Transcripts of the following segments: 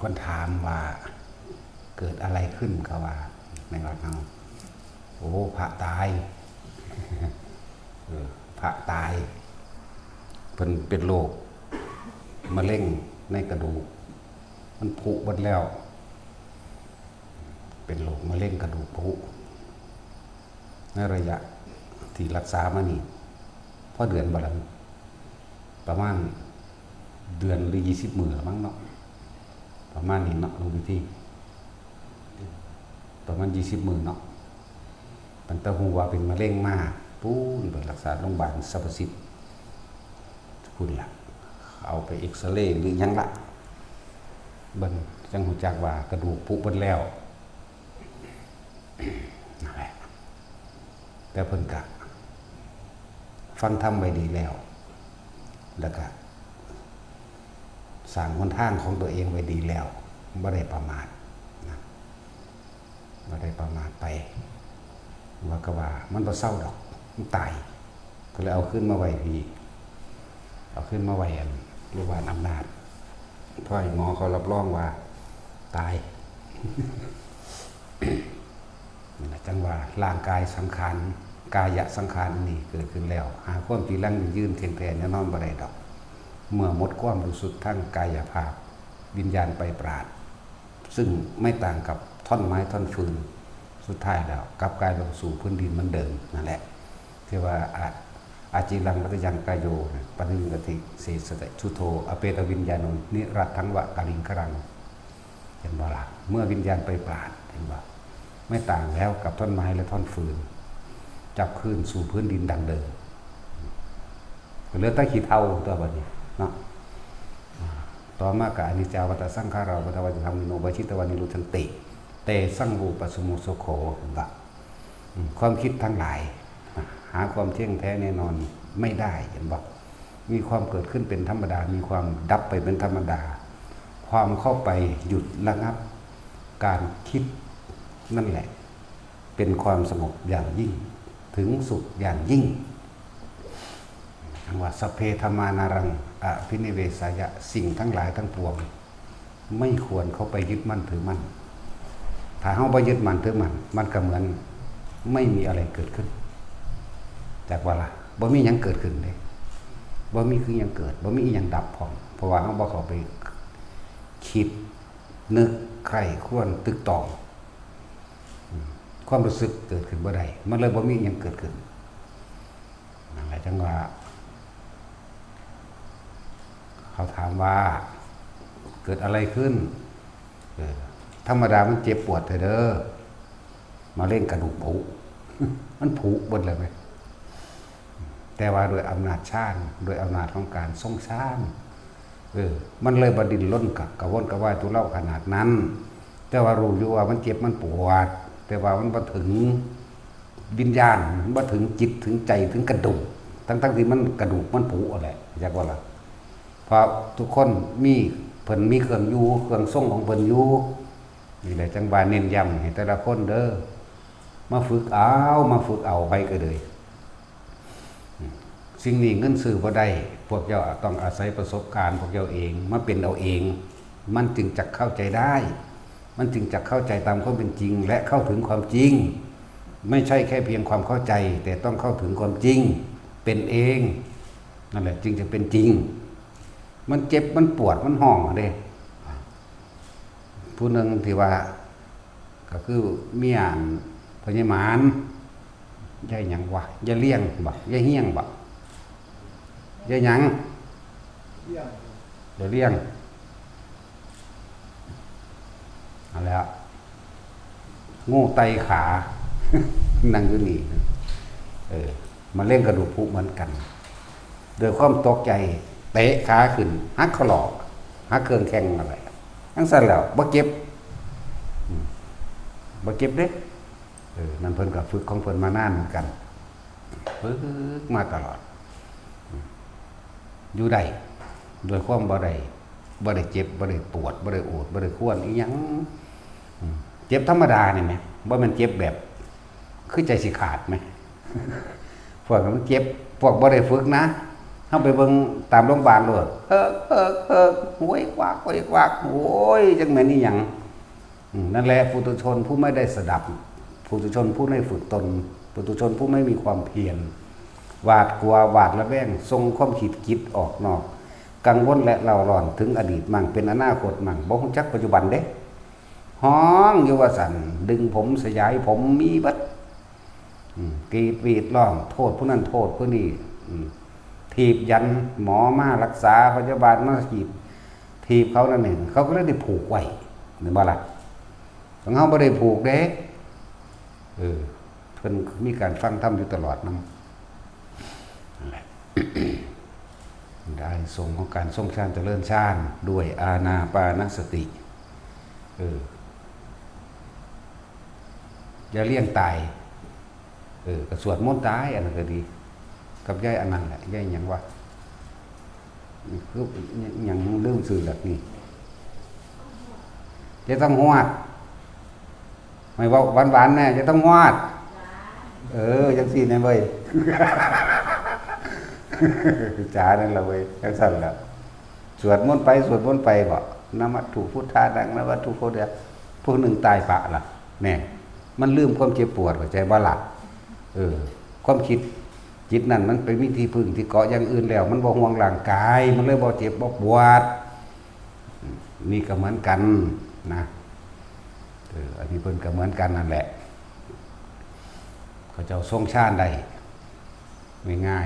คนถามว่าเกิดอะไรขึ้นก็ว่าในวัดเราโอ้พระตายพระตายเป็นโรคมะเร็งในกระดูกมันผุหมดแล้วเป็นโรคมะเร็งกระดูกผุในระยะที่รักษามานี่พอเดือนบาลังประมาณเดือนหรือ20 มื้อมั้งเนาะประมาณนี้เนาะลงพิธีประมาณ20 มื้อเนาะตั้งแต่ฮู้ว่าเป็นมะเร็งมาปูนไปรักษาโรงพยาบาลสรรพสิทธิ์คุณล่ะเอาไปเอ็กซเรย์หรือยังละเบิ่งจังฮู้จักว่ากระดูกผุเบิดแล้วนั่นแหละแต่เพิ่นก็ฟังธรรมไว้ดีแล้วแล้วก็สร้างหนทางของตัวเองไว้ดีแล้วบ่ได้ประมาทนะบ่ได้ประมาทไปว่าก็ว่ามันบ่เศร้าดอกมันตายก็เลยเอาขึ้นมาไว้พี่เอาขึ้นมาไว้โรงพยาบาลอำนาจเพราะหมอเขารับรองว่าตาย นี่นะจังว่าร่างกายสังขารกายสังขารนี่เกิดขึ้นแล้วหาความปีรังยืนเทียงแท้แน่นอนบ่ได้ดอกเมื่อหมดความรู้สึกทั้งกายภาพวิญญาณไปปราดซึ่งไม่ต่างกับท่อนไม้ท่อนฟืนสุดท้ายแล้วกลับกลายลงสู่พื้นดินเหมือนเดิมนั่นแหละที่ว่าอาจิรังวัตยังกายโยปนิกติเสสติชุโธอเปตวิญญาณนิรัตถังวะกาลิงครังเห็นบ่ล่ะเมื่อวิญญาณไปปราดเห็นบ่ไม่ต่างแล้วกับท่อนไม้และท่อนฟืนจับคืนสู่พื้นดินดังเดิมเหลือแต่ขี้เถ้าตัวบัดนี้เนาะต่อมากะอนิจจาวัฏสังขาราวัฏวัฏธรรมนิโนบชิตวานิรุชันติเตสังวูปสมุโสโขบะความคิดทั้งหลายหาความเที่ยงแท้แน่นอนไม่ได้เห็นบอกมีความเกิดขึ้นเป็นธรรมดามีความดับไปเป็นธรรมดาความเข้าไปหยุดระงับการคิดนั่นแหละเป็นความสงบอย่างยิ่งถึงสุขอย่างยิ่งคำว่าสัพเพธัมมานารังอภินิเวสายะสิ่งทั้งหลายทั้งปวงไม่ควรเข้าไปยึดมั่นถือมั่นถ้าเข้าไปยึดมั่นถือมั่นมันก็เหมือนไม่มีอะไรเกิดขึ้นจากว่าละบ่มีหยังเกิดขึ้นเลยบ่มีคือหยังเกิดบ่มีอีหยังดับพร้อมเพราะว่าเขาบ่เข้าไปคิดนึกใครควรตึกตองความรู้สึกเกิดขึ้นบ่ได้มันเลยบ่มีหยังเกิดขึ้นนั่นแหละจังว่าเขาถามว่าเกิดอะไรขึ้นธรรมดามันเจ็บปวดเด้อมาเล่นกระดูกผุ มันผุเบิดเลยไหมแต่ว่าโดยอำนาจชาติโดยอำนาจของการทรงชาติมันเลยบดินล้นกับกระวนกระวายตัวเล่าขนาดนั้นแต่ว่ารู้อยู่ว่ามันเจ็บมันปวดแต่ว่ามันบ่ถึงวิญญาณมันบ่ถึงจิตถึงใจถึงกระดูกทั้งที่มันกระดูกมันผุอะไรอยากว่าล่ะเพราะทุกคนมีเพิ่นมีเครื่องอยู่เครื่องทรงของเพิ่นอยู่นี่แหละจังว่าเน้นย้ำให้แต่ละคนเด้อมาฝึกเอาไปก็เลยสิ่งนี้เงินซื้อบ่ได้พวกเจ้าต้องอาศัยประสบการณ์พวกเจ้าเองมาเป็นเอาเองมันจึงจะเข้าใจได้มันจึงจะเข้าใจตามความเป็นจริงและเข้าถึงความจริงไม่ใช่แค่เพียงความเข้าใจแต่ต้องเข้าถึงความจริงเป็นเองนั่นแหละจึงจะเป็นจริงมันเจ็บมันปวดมันห้องเด้ผู้หนึ่งที่ว่าก็คือเมียพญามารยายหยังวะยายเลี้ยงบ่ยายเฮี้ยงบ่ยายหยังยายเลี้ยงเอาแล้วงูไตขา นั่งอยู่นี่มาเล่นกระดูกผุเหมือนกันโดยความตกใจเตะขาขึ้นหักเขาหลอกหักเครื่องแข้งอะไรทั้งสั้นแล้วบ่เจ็บเด้นั่นเพิ่นก็ฝึกของเพิ่นมานานเหมือนกันฝึกมาตลอดอยู่ได้โดยความบ่ได้เจ็บบ่ได้ปวดบ่ได้โอดบ่ได้ควรอีหยังเจ็บธรรมดานี่แหมบ่แม่นเจ็บแบบคือใจสิขาดไหมพวกมันเจ็บพวกบ่ได้ฝึกนะ เข้าไปเบิ่งตามโรงพยาบาลเลยหวยกวากหวยกวากโอ้ยจังแม่นนี่หยังนั่นแหละปุถุชนผู้ไม่ได้สดับปุถุชนผู้ไม่ฝึกตนปุถุชนผู้ไม่มีความเพียรหวาดกลัวหวาดระแวงทรงความคิดออกนอกกังวลและเล่าร้อนถึงอดีตมั่งเป็นอนาคตมั่งบ่ฮู้จักปัจจุบันเด้ห้องอยู่ว่าสั่นดึงผมสยายผมมีบัดกรีดวีดร้องโทษผู้นั้นโทษผู้นี้ถีบยันหมอมารักษาพยาบาลมาถีบเขานั่นเองเขาก็เลยได้ผูกไว้เห็นบ่ล่ะของเฮาบ่ได้ผูกเด้เพิ่นมีการฟังธรรมอยู่ตลอดนำนั่นแหละ ได้ทรงของการทรงฌานเจริญฌานด้วยอานาปานสติอย่าเลี่ยงตายก็สวดมนต์ตายอันนั้นก็ดีกับย่ายอันนั้นแหละย่ายหยังวะคือหยังลืมสื่อแบบนี้จะต้องหวดไม่ว่าหวานๆแน่จะต้องหวดจังซี่แน่เว้ย จ๋านั่นล่ะเว้ยจังซั่นล่ะสวดมนต์ไปสวดมนต์ไปบ่นะมัตถุพุทธานังนะวัตถุโคเดะผู้หนึ่งตายปะล่ะแน่มันลืมความเจ็บปวดเข้าใจบ่ล่ะความคิดจิตนั่นมันเป็นวิธีพึ่งที่เกาะอย่างอื่นแล้วมันบ่ห่วงร่างกายมันเลยบ่เจ็บบ่ปวดนี่ก็เหมือนกันนะอันนี้เพิ่นก็เหมือนกันนั่นแหละเขาเจ้าทรงฌานได้ง่าย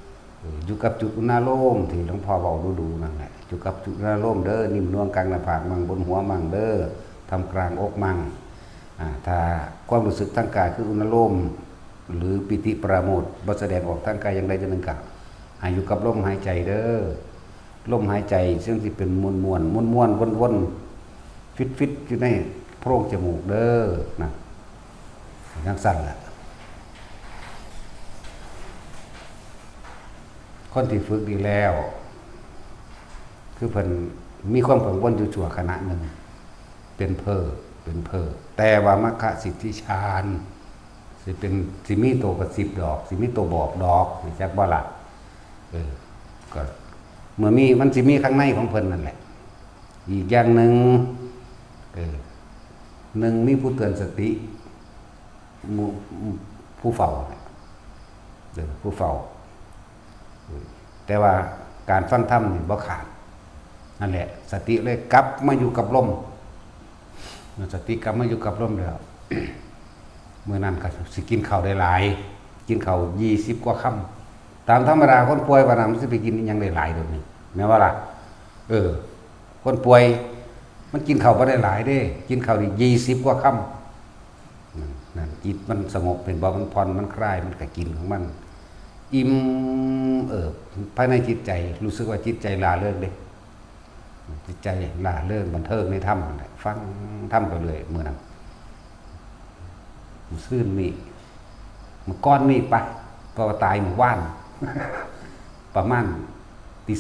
ๆอยู่กับจุดอุณาโลมที่หลวงพ่อเว้าดูๆนั่นแหละอยู่กับจุดอุณาโลมเด้อนิ่มนวลกลางหน้าผากมั่งบนหัวมั่งเด้อทำกลางอกมั่งถ้าความรู้สึกทางกายคืออุณาโลมหรือปิติปราโมทย์บ่แสดงออกทางกายอย่างใดอย่างหนึ่งก็ให้อยู่กับลมหายใจเด้อลมหายใจซึ่งสิเป็นมวลวนๆฟิตอยู่ในโพรงจมูกเด้อนะจังซั่นล่ะคนที่ฝึกดีแล้วคือเพิ่นมีความกังวลอยู่ชั่วขณะหนึ่งเป็นเพ้อแต่ว่ามรรคสิทธิฌานสิมีโตกระสิบดอกสิมีโตบอกดอกจักบ่ล่ะก็เมื่อมีมันสิมีข้างในของเพิ่นนั่นแหละอีกอย่างหนึ่งหนึ่งมีผู้เตือนสติผู้เฝ้าผู้เฝ้าแต่ว่าการฟังธรรมนี่บ่ขาดนั่นแหละสติเลยกลับมาอยู่กับลมสติกลับมาอยู่กับลมแล้ว เมื่อนั้นก็สิกินข้าวได้หลายกินข้าว20 กว่าค่ำตามธรรมดาคนป่วยว่านั้นมันสิไปกินอีหยังได้หลายเดี๋ยวนี้แม่ว่าล่ะคนป่วยมันกินข้าวบ่ได้หลายเด้กินข้าวนี่20 กว่าค่ำนั่นจิตมันสงบเป็นบ่มันผ่อนมันคลายมันก็กินของมันอิ่มภายในจิตใจรู้สึกว่าจิตใจลาเริงเด้จิตใจลาเริงบันเทิงในธรรมฟังธรรมไปเลยมื้อนั้นมื้อซื่นนี่มื้อก่อนนี่ไปเพราะว่าตายมื้อวาน ประมาณตี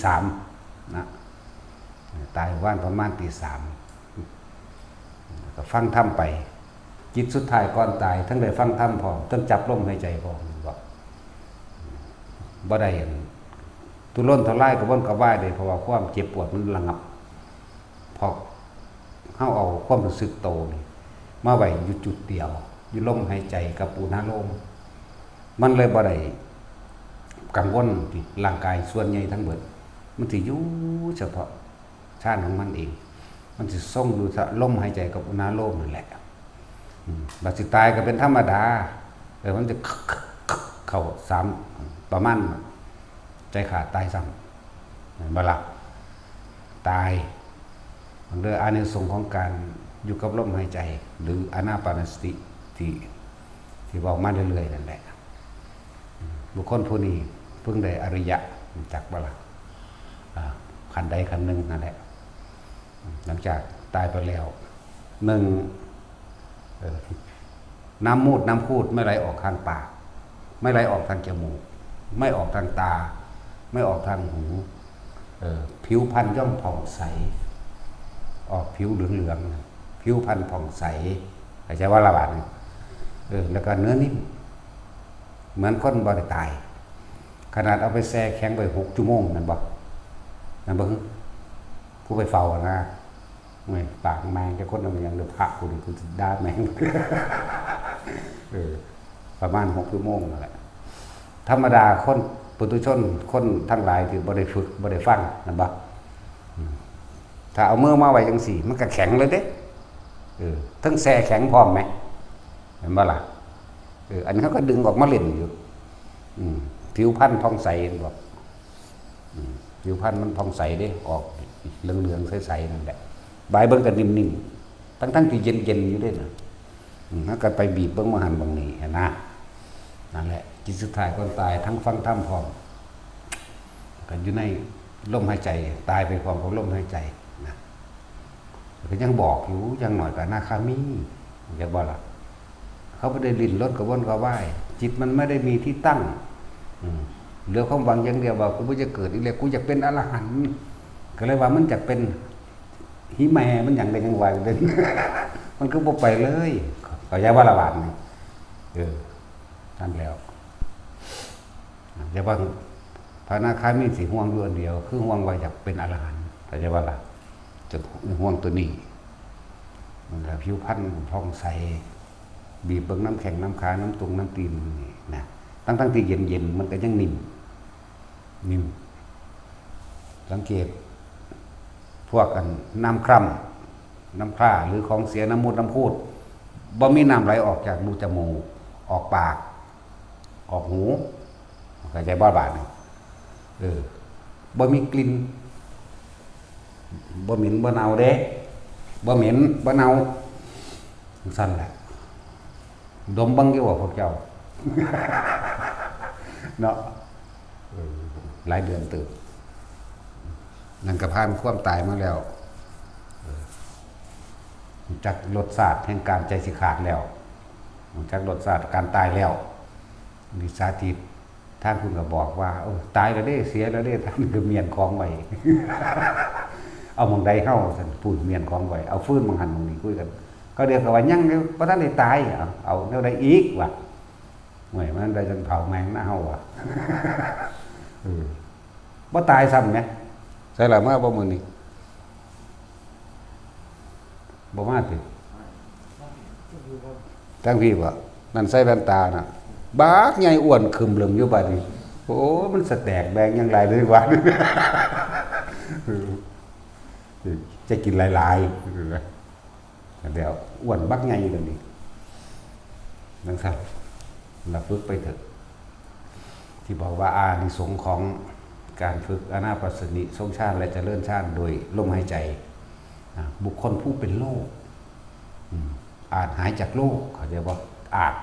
3นะตายมื้อวานประมาณตี 3ก็ฟังธรรมไปจิตสุดท้ายก่อนตายทั้งได้ฟังธรรมพร้อมทั้งจับลมหายใจพร้อมบ่ได้ทุรนทุรายกระวนกระวายเลยเพราะว่าความเจ็บปวดมันระงับพอเฮาเอาความรู้สึกโตนี่มาไว้อยู่จุดเดียวอยู่ลมหายใจกับอุณาโลมมันเลยบ่ได้กังวลที่ร่างกายส่วนใหญ่ทั้งหมดมันสิอยู่เฉพาะชาติของมันเองมันสิทรงอยู่ลมหายใจกับอุณาโลมนั่นแหละบัดสิตายก็เป็นธรรมดามันจะเข้า3ประมาณใจขาดตายซ้ำบ่ล่ะตายมันเรื่องอานิสงส์ของการอยู่กับลมหายใจหรืออานาปานสติที่บอกมาเรื่อยๆนั่นแหละบุคคลผู้นี้เพิ่งได้อริยะจักบ่ล่ะขันใดขันหนึ่งนั่นแหละหลังจากตายไปแล้วหนึ่งน้ำมูดน้ำคูดไม่ไหลออกทางปากไม่ไหลออกทางจมูกไม่ออกทางตาไม่ออกทางหูผิวพรรณย่อมผ่องใสออกผิวเหลืองๆผิวพรรณผ่องใสเข้าใจว่าละบาดแล้วก็เนื้อนิ่มเหมือนคนบ่ได้ตาย ขนาดเอาไปแช่แข็งไป6 ชั่วโมงนั่นบ่นั่นบ่กูไปเฝ้านะไม่ปากแมงแค่คนเอาอย่างเดือพระกูนี่กูจะด่าแมงประมาณ6 ชั่วโมงนั่นแหละธรรมดาคนปุถุชนคนทั้งหลายที่บ่ได้ฝึกบ่ได้ฟังนั่นบ่ถ้าเอามือมาไว้จังซี่มันก็แข็งเลยเด้ทั้งแช่แข็งพร้อมไหมเห็นบ่ล่ะอันนี้เขาก็ดึงออกมาเล่นอยู่ผิวพรรณผ่องใสบอกผิวพรรณมันผ่องใสเด้ออกเหลืองๆใสๆนั่นแหละใบเบิ่งก็นิ่มๆทั้งที่เย็นๆอยู่ด้วยนะถ้าก็ไปบีบเบิ่งมาหันบางนี้นะนั่นแหละจิตสุดท้ายคนตายทั้งฟังธรรมพร้อมกันอยู่ในลมหายใจตายไปพร้อมกับลมหายใจนะก็ยังบอกอยู่ยังหน่อยกับนาคามีอย่าบอกล่ะเขาไม่ได้ลิ้นรถกระวนกระว่ายจิตมันไม่ได้มีที่ตั้งเหลือความหวังอย่างเดียวว่ากูจะเกิดอีกแล้วกูอยากเป็นอรหันต์ก็เลยว่ามันจะเป็นหิแมมันอย่างใดอย่างหนึ่งมันก็บ่ไปเลยก็อย่าว่าละบาดนี่นั่นแล้วอย่าว่าพระอนาคามีสิห่วงอยู่อันเดียวคือห่วงว่าอยากเป็นอรหันต์แต่อย่าว่าละจะห่วงตัวนี้มันก็ผิวพรรณผ่องใสบีบเบิ่งน้ำแข็งน้ำขาน้ำตุงน้ำตีนนี่นะทั้งที่เย็นมันก็ยังนิ่มสังเกตพวกกันน้ำคร่ำน้ำคร่าหรือของเสียน้ำมูดน้ำคูดบ่มีน้ำไหลออกจากรูจมูกออกปากออกหูเข้าใจบ่บาดนี่บ่มีกลิ่นบ่เหม็นบ่เน่าเด้บ่เหม็นบ่เน่าสั่นแหละดมบังอยู่ว่าพวกเจ้าเนาะหลายเดือนตื่นนั่นก็ผ่านความตายมาแล้วจากรสชาติแห่งการใจสิขาดแล้วจากรสชาติการตายแล้วนิสาธิตท่านคุณก็บอกว่าตายแล้วเด้เสียแล้วเด้ท่านก็เมียนของไว้ เอามองใดเข้าท่านพูดเมียนของไว้เอาฟื้นมังหันมังนี้คุยกันก็เดี๋ยวก็ว่ายังเดี๋ยวพระท่านได้ตายเอาเดี๋ยวได้อีกว่ะเหมือนมันได้จนเผาแมงหน้าเฮาว่ะบ่ตายซ้ำไหมใช่หรือไม่บ่มือนี่บ่มาติทั้งพี่บ่นั่นใส่แว่นตาน่ะบากใหญ่อ้วนคึมเหลืองอยู่บัดนี้โอ้มันสแตกแบงยังไรเลยว่าจะกินหลายๆเดี๋ยวอ้วนบักใหญ่เดี๋ยวนี้นั่นครับเราฝึกไปเถอะที่บอกว่าอานิสงส์ของการฝึกอานาปานสติทรงชาติและเจริญชาติโดยลมหายใจบุคคลผู้เป็นโรคอาจหายจากโรคเขาจะบอกอาจ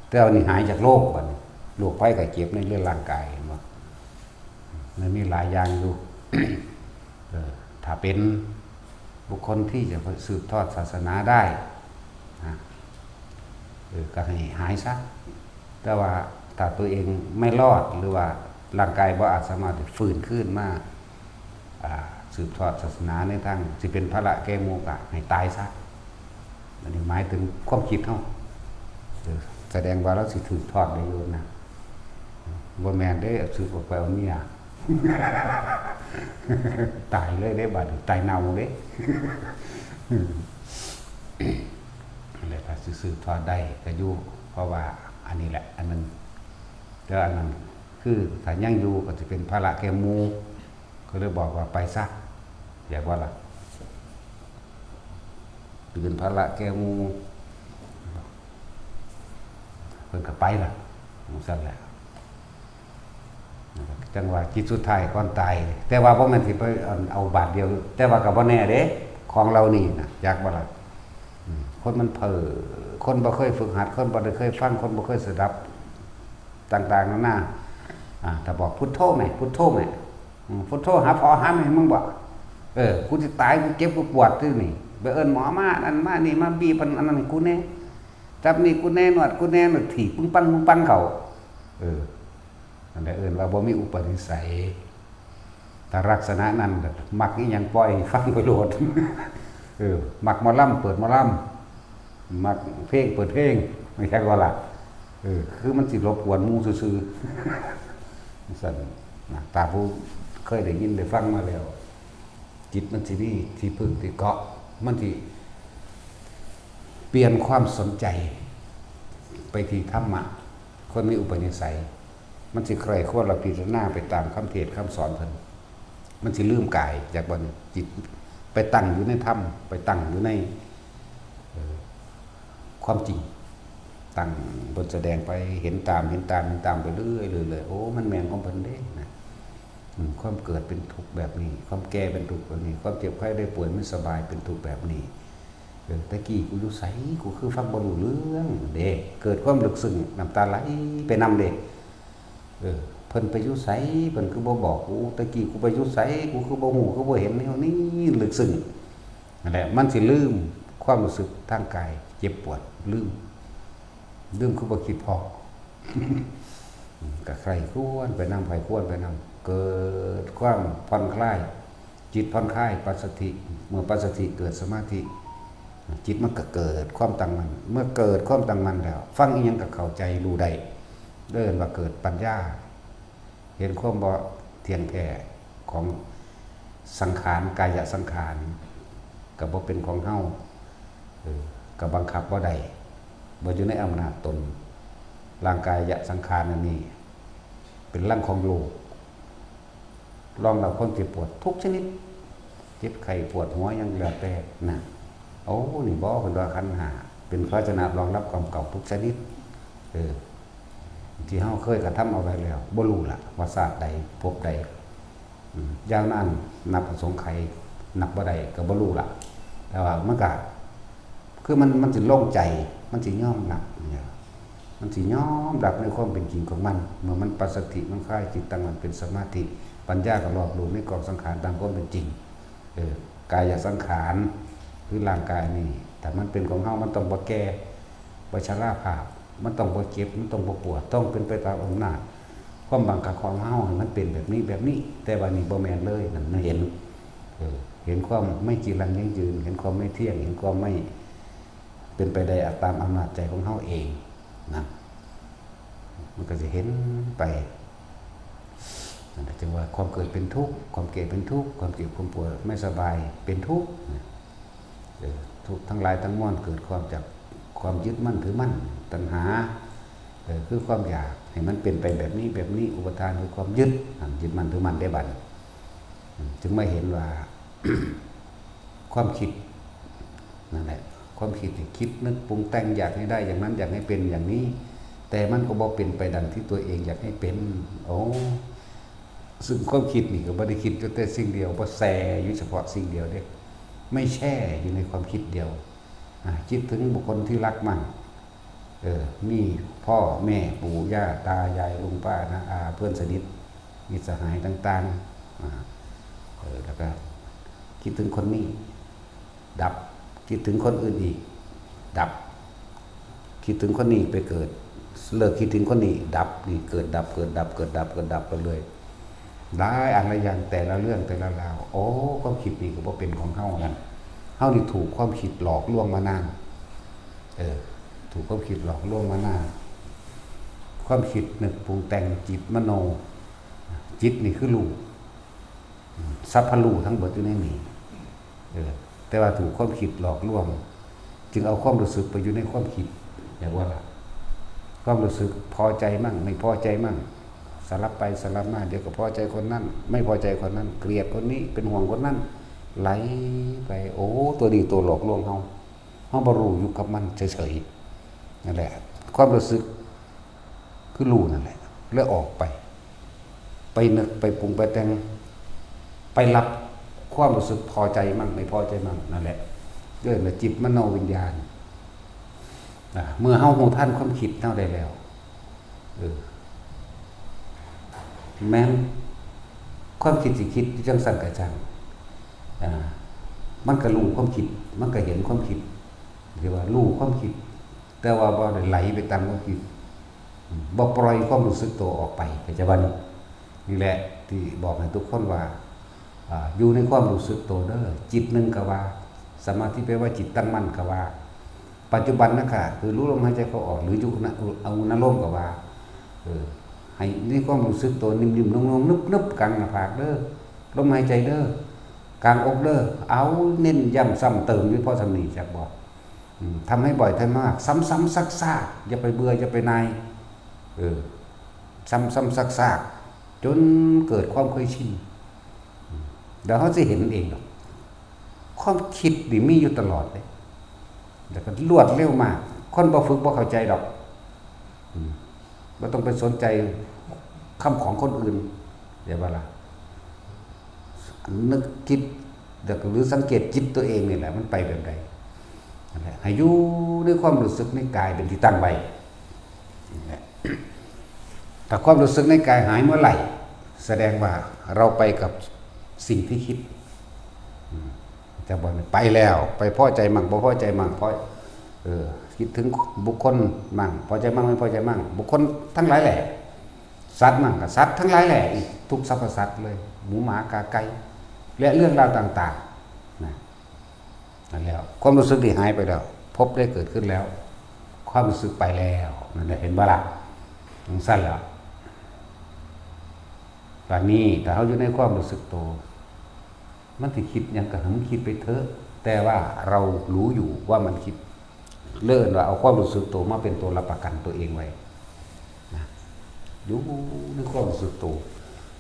แต่วันนี้หายจากโรควันโรคไข้ไข้เจ็บในเรื่องร่างกายมันมีหลายอย่างอยู่ ถ้าเป็นบุคคลที่จะสืบทอดศาสนาได้ก็ให้หายซะแต่ว่าถ้าตัวเองไม่รอดหรือว่าร่างกายบ่อาจสามารถฟื้นขึ้นมาสืบทอดศาสนาในทางสิเป็นพระแก้โมกะให้ตายซะอันนี้หมายถึงความคิดเฮาแสดงว่าเราสิถือทอดได้อยู่นะบ่แม่นได้สืบออกไปเอาเมีย ตายเลยได้บัดตายเน่าเด้ อะไรก็สืบทอดได้ก็อยู่เพราะว่าอันนี้แหละอันนั้นแล้วอันนั้นคือถ้ายังอยู่ก็จะเป็นพระแก้โมก็เลยบอกว่าไปซะอย่าว่าล่ะเป็นพระแก้โมเพิ่นก็ไปล่ะสั่นแหละจังว่าจิตสุดท้ายก่อนตายแต่ว่าบ่แม่นสิไปเอาบาทเดียวแต่ว่าก็บ่แน่เด้ของเรานี่นะอยากบ่ล่ะคนมันเผลอคนบ่เคยฝึกหัดคนบ่ได้เคยฟังคนบ่เคยสดับต่างๆนานาถ้าบอกพุทโธแม่พุทโธแม่พุทโธหาพ่อหาแม่มึงบ่กูสิตายกูเจ็บกูปวดซื่อนี่ไปเอิ้นหมอมาอันมานี่มาบีบอันนั้นให้กูแน่จับนี่กูแน่นวดกูแน่นวดถีบปึ้งปังเขานั่นแหละว่าบ่มีอุปนิสัยถ้าลักษณะนั้นมักอีหยังปล่อยฟังไปโลดมักหมอลำเปิดหมอลำมักเพลงเปิดเพลงไม่ใช่ก็ล่ะคือมันสิรบกวนหมู่ซื่อๆ สั่นนะตาผู้เคยได้ยินได้ฟังมาแล้วจิตมันสิมีที่พึ่งที่เกาะมันที่เปลี่ยนความสนใจไปที่ธรรมะคนมีอุปนิสัยมันสิใครควรเราพิจารณาไปตามคำเทศน์คำสอนเพิ่นมันสิลืมกายจากบนจิตไปตั้งอยู่ในธรรมไปตั้งอยู่ในความจริงตั้งบนแสดงไปเห็นตามไปเรื่อยเลยโอ้มันแมงของเพิ่นเด้นะความเกิดเป็นทุกข์แบบนี้ความแก่เป็นทุกข์แบบนี้ความเจ็บไข้ได้ป่วยไม่สบายเป็นทุกข์แบบนี้ตะกี้กูอยู่ไสกูคือฟังบ่รู้เรื่องเด้เกิดความลึกซึ้งน้ำตาไหลไปนำเด้เพิ่นไปอยู่ไสเพิ่นคือบ่บอกกูตะกี้กูไปอยู่ไสกูคือบ่ฮู้คือบ่เห็นแนวนี้ลึกซึ้งนั่นแหละมันสิลืมความรู้สึกทางกายเจ็บปวดลืมคือบ่คิดพอ ก็ใครควรไปนำไผควรไปนำเกิดความผ่อนคลายจิตผ่อนคลายปัสสติเมื่อปัสสติเกิดสมาธิจิตมันก็เกิดความตั้งมั่นเมื่อเกิดความตั้งมั่นแล้วฟังอีหยังก็เข้าใจรู้ได้เดินว่าเกิดปัญญาเห็นความบ่เที่ยงแท้ของสังขารกายสังขารก็บ่เป็นของเฮาก็บังคับบ่ได้บ่อยู่ในอำนาจตนร่างกายสังขารนี้เป็นร่างของโลกรองรับความเจ็บปวดทุกชนิดเจ็บไข้ปวดหัวยังแล้วแต่นะโอ้นี่บ่เพิ่นว่าขันธ์ห้าเป็นภาชนะรองรับความเก่าทุกชนิดที่เฮาเคยกระทำเอาไว้แล้วบ่รู้ล่ะว่าศาสตร์ใดภพใดยาวนานนับอสงไขยนับบ่ได้ก็บ่รู้ล่ะแต่ว่ามันก็คือมันสิโล่งใจมันสิยอมรับเนี่ยมันสิยอมรับในความเป็นจริงของมันเมื่อมันปัสสติมันคลายจิตตั้งมันเป็นสมาธิปัญญาก็รอบรู้ในกองสังขารตามความเป็นจริงกายสังขารคือร่างกายนี่แต่มันเป็นของเฮามันต้องบ่แก่บ่ชราภาพมันต้องบ่เจ็บมันต้องบ่ปวดต้องเป็นไปตามอำนาจความบังคับของเฮามันเป็นแบบนี้แต่ว่านี่บ่แม่นเลยนั่นมันเห็นความไม่จีรังยั่งยืนเห็นความไม่เที่ยงเห็นความไม่เป็นไปได้ตามอำนาจใจของเฮาเองนะมันก็จะเห็นไปจึงว่าความเกิดเป็นทุกข์ความแก่เป็นทุกข์ความเจ็บความปวดไม่สบายเป็นทุกข์ทุกข์ทั้งหลายทั้งมวลเกิดความจากความยึดมั่นถือมั่นตัณหาคือความอยากให้มันเป็นไปแบบนี้อุปทานคือความยึดมั่นถือมั่นได้บัดจึงไม่เห็นว่า ความคิดนั่นแหละความคิดที่คิดนึกปรุงแต่งอยากให้ได้อย่างนั้นอยากให้เป็นอย่างนี้แต่มันก็บ่เป็นไปดังที่ตัวเองอยากให้เป็นโอ้ซึ่งความคิดนี่ก็บ่ได้คิดแต่สิ่งเดียวบ่แส่อยู่เฉพาะสิ่งเดียวเด้ไม่แช่อยู่ในความคิดเดียวคิดถึงบุคคลที่รักมั่นมีพ่อแม่ปู่ย่าตายายลุงป้าน้าอาเพื่อนสนิทมิตรสหายต่างๆแล้วก็คิดถึงคนนี้ดับคิดถึงคนอื่นอีกดับคิดถึงคนนี้ไปเกิดเลิกคิดถึงคนนี้ดับนี่เกิดดับไปเลยได้อะไรอย่างแต่ละเรื่องแต่ละราวโอ้ความคิดนี่ก็บ่เป็นของเฮานั่นเฮานี่ถูกความคิดหลอกลวงมานานถูกความคิดหลอกลวงมานานความคิดนึกปรุงแต่งจิตมโนจิตนี่คือรู้สัพพะรู้ทั้งหมดอยู่ในนี้แต่ว่าถูกความคิดหลอกลวงจึงเอาความรู้สึกไปอยู่ในความคิดอย่างว่าความรู้สึกพอใจมั่งไม่พอใจมั่งสลับไปสลับมาเดี๋ยวก็พอใจคนนั้นไม่พอใจคนนั้นเกลียดคนนี้เป็นห่วงคนนั้นไหลไปโอ้ตัวดีตัวหลอกลวงเฮาบ่รู้อยู่กับมันเฉยๆนั่นแหละความรู้สึกคือรู้นั่นแหละแล้วออกไปนึกไปปรุงไปแต่งไปรับความรู้สึกพอใจมั่งไม่พอใจมั่งนั่นแหละเรื่องจิตมโนวิญญาณเมื่อเฮาฮู้ทันความคิดเฮาได้แล้วแม้นความคิดสิคิดจังสั่นกะจังมันก็รู้ความคิดมันก็เห็นความคิดเรียกว่ารู้ความคิดแต่ว่าบ่ได้ไหลไปตามความคิดบ่ปล่อยความรู้สึกตัวออกไปปัจจุบันนี่แหละที่บอกให้ทุกคนว่าอยู่ในความรู้สึกตัวเด้อจิตนึงก็ว่าสมาธิแปลว่าจิตตั้งมั่นก็ว่าปัจจุบันนะคะคือรู้ลมหายใจเข้าออกหรืออยู่เอานลมก็ว่าห ให้นี่ความรู้สึกตัวนิ่มๆนุ่มๆนึบๆกลางหน้าผากเด้อลมหายใจเด้อกลางอกเด้อเอาเน้นย้ำซ้ำเติมด้วยพ่อสำนีจักบอกทำให้บ่อยทำมากซ้ำๆซักๆอย่าไปเบื่ออย่าไปนายซ้ำๆซักๆจนเกิดความเคยชินเดี๋ยวเขาจะเห็นเองหรอกความคิดนี่มีอยู่ตลอดเลยแต่ก็รวดเร็วมากคนบ่ฝึกบ่เข้าใจดอกบ่ต้องไปสนใจคำของคนอื่นเดี๋ยวว่าล่ะนึกคิดเดี๋ยวหรือสังเกตจิตตัวเองนี่แหละมันไปแบบใดนั่นแหละให้อยู่ในความรู้สึกในกายเป็นที่ตั้งไว้ถ้าความรู้สึกในกายหายเมื่อไหร่แสดงว่าเราไปกับสิ่งที่คิดจะบอกไปแล้วไปพอใจมั่งบ่พอใจมั่งเพราะคิดถึงบุคคลมั่งพอใจมั่งไม่พอใจมั่งบุคคลทั้งหลายแหละสัตว์มั่งกับสัตว์ทั้งหลายแหละทุกสรรพสัตว์เลยหมูหมากาไก่และเรื่องราวต่างๆนั่นแล้วความรู้สึกที่หายไปแล้วพบได้เกิดขึ้นแล้วความรู้สึกไปแล้วนั่นเห็นบ้าล่ะมันสั้นแล้วตอนนี้แต่เขาอยู่ในความรู้สึกโตมันที่คิดยังกระหึ่มคิดไปเถอะแต่ว่าเรารู้อยู่ว่ามันคิดเลื่อนว่าเอาความรู้สึกตัวมาเป็นตัวรับประกันตัวเองไว้นะอยู่ในความรู้สึกตัว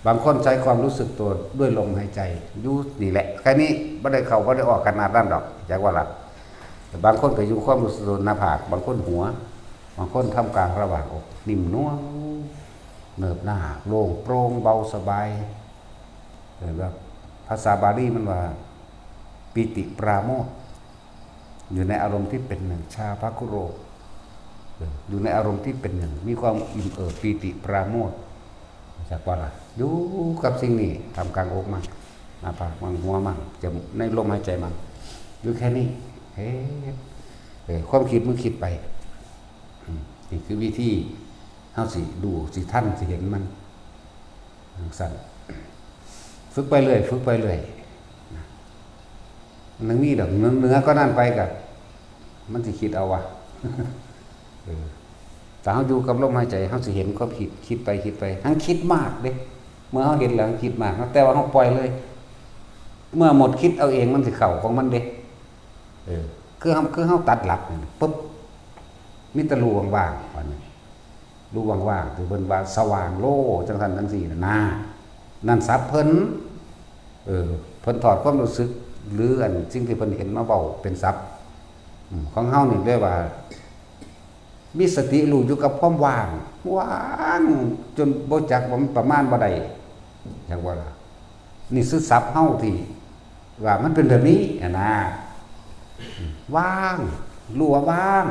บางคนใช้ความรู้สึกตัวด้วยลมหายใจอยู่นี่แหละแค่นี้ไม่ได้เข้าไม่ได้ออกขนาดนั้นดอกจากว่าหลัแต่บางคนก็อยู่ความรู้สึกตัวหน้าผากบางคนหัวบางคนทำกลางระหว่างอกนิ่มนุ่มเนิบหน้าโล่งโปร่งเบาสบายแบบภาษาบาลีมันว่าปิติปราโมทย์อยู่ในอารมณ์ที่เป็นหนึ่งชาภคุโรอยู่ในอารมณ์ที่เป็นหนึ่งมีความอิ่มเอิบปีติปราโมทย์จากว่าอะไรอยู่กับสิ่งนี้ทำกลางอกมั่งหน้าผากมั่งหัวมั่งจะในลมหายใจมั่งอยู่แค่นี้ความคิดมึงคิดไปนี่คือวิธีเฮาสิดูสิท่านสิเห็นมันสั่นฝึกไปเรื่อยฝึกไปเรื่อยนังมีดอกเนื้อก็นั่นไปกับมันสิคิดเอาวะแต่เขาอยู่กับลมหายใจเขาสิเห็นความคิดไปทั้งคิดมากเด้เมื่อเขาเห็นแล้วคิดมากแต่ว่าเขาปล่อยเลยเมื่อหมดคิดเอาเองมันสิเข่าของมันเด้คือเขาตัดหลักปุ๊บมิตรรูว่างๆวันนี้รูว่างๆถือเป็นว่าสว่างโล่จังสันทั้งสี่นะนั่นซับเพิ่นเพิ่นถอดความรู้สึกหรืออันสิ่งที่เพิ่นเห็นมาเบาเป็นซับของเฮานี่เรียกว่ามีสติรู้อยู่กับความว่างจนบ่จักว่ามันประมาณบ่ได้จังว่าล่ะนี่คือซับเฮาที่ว่ามันเป็นแบบนี้นะว่างรู้ว่าว่าง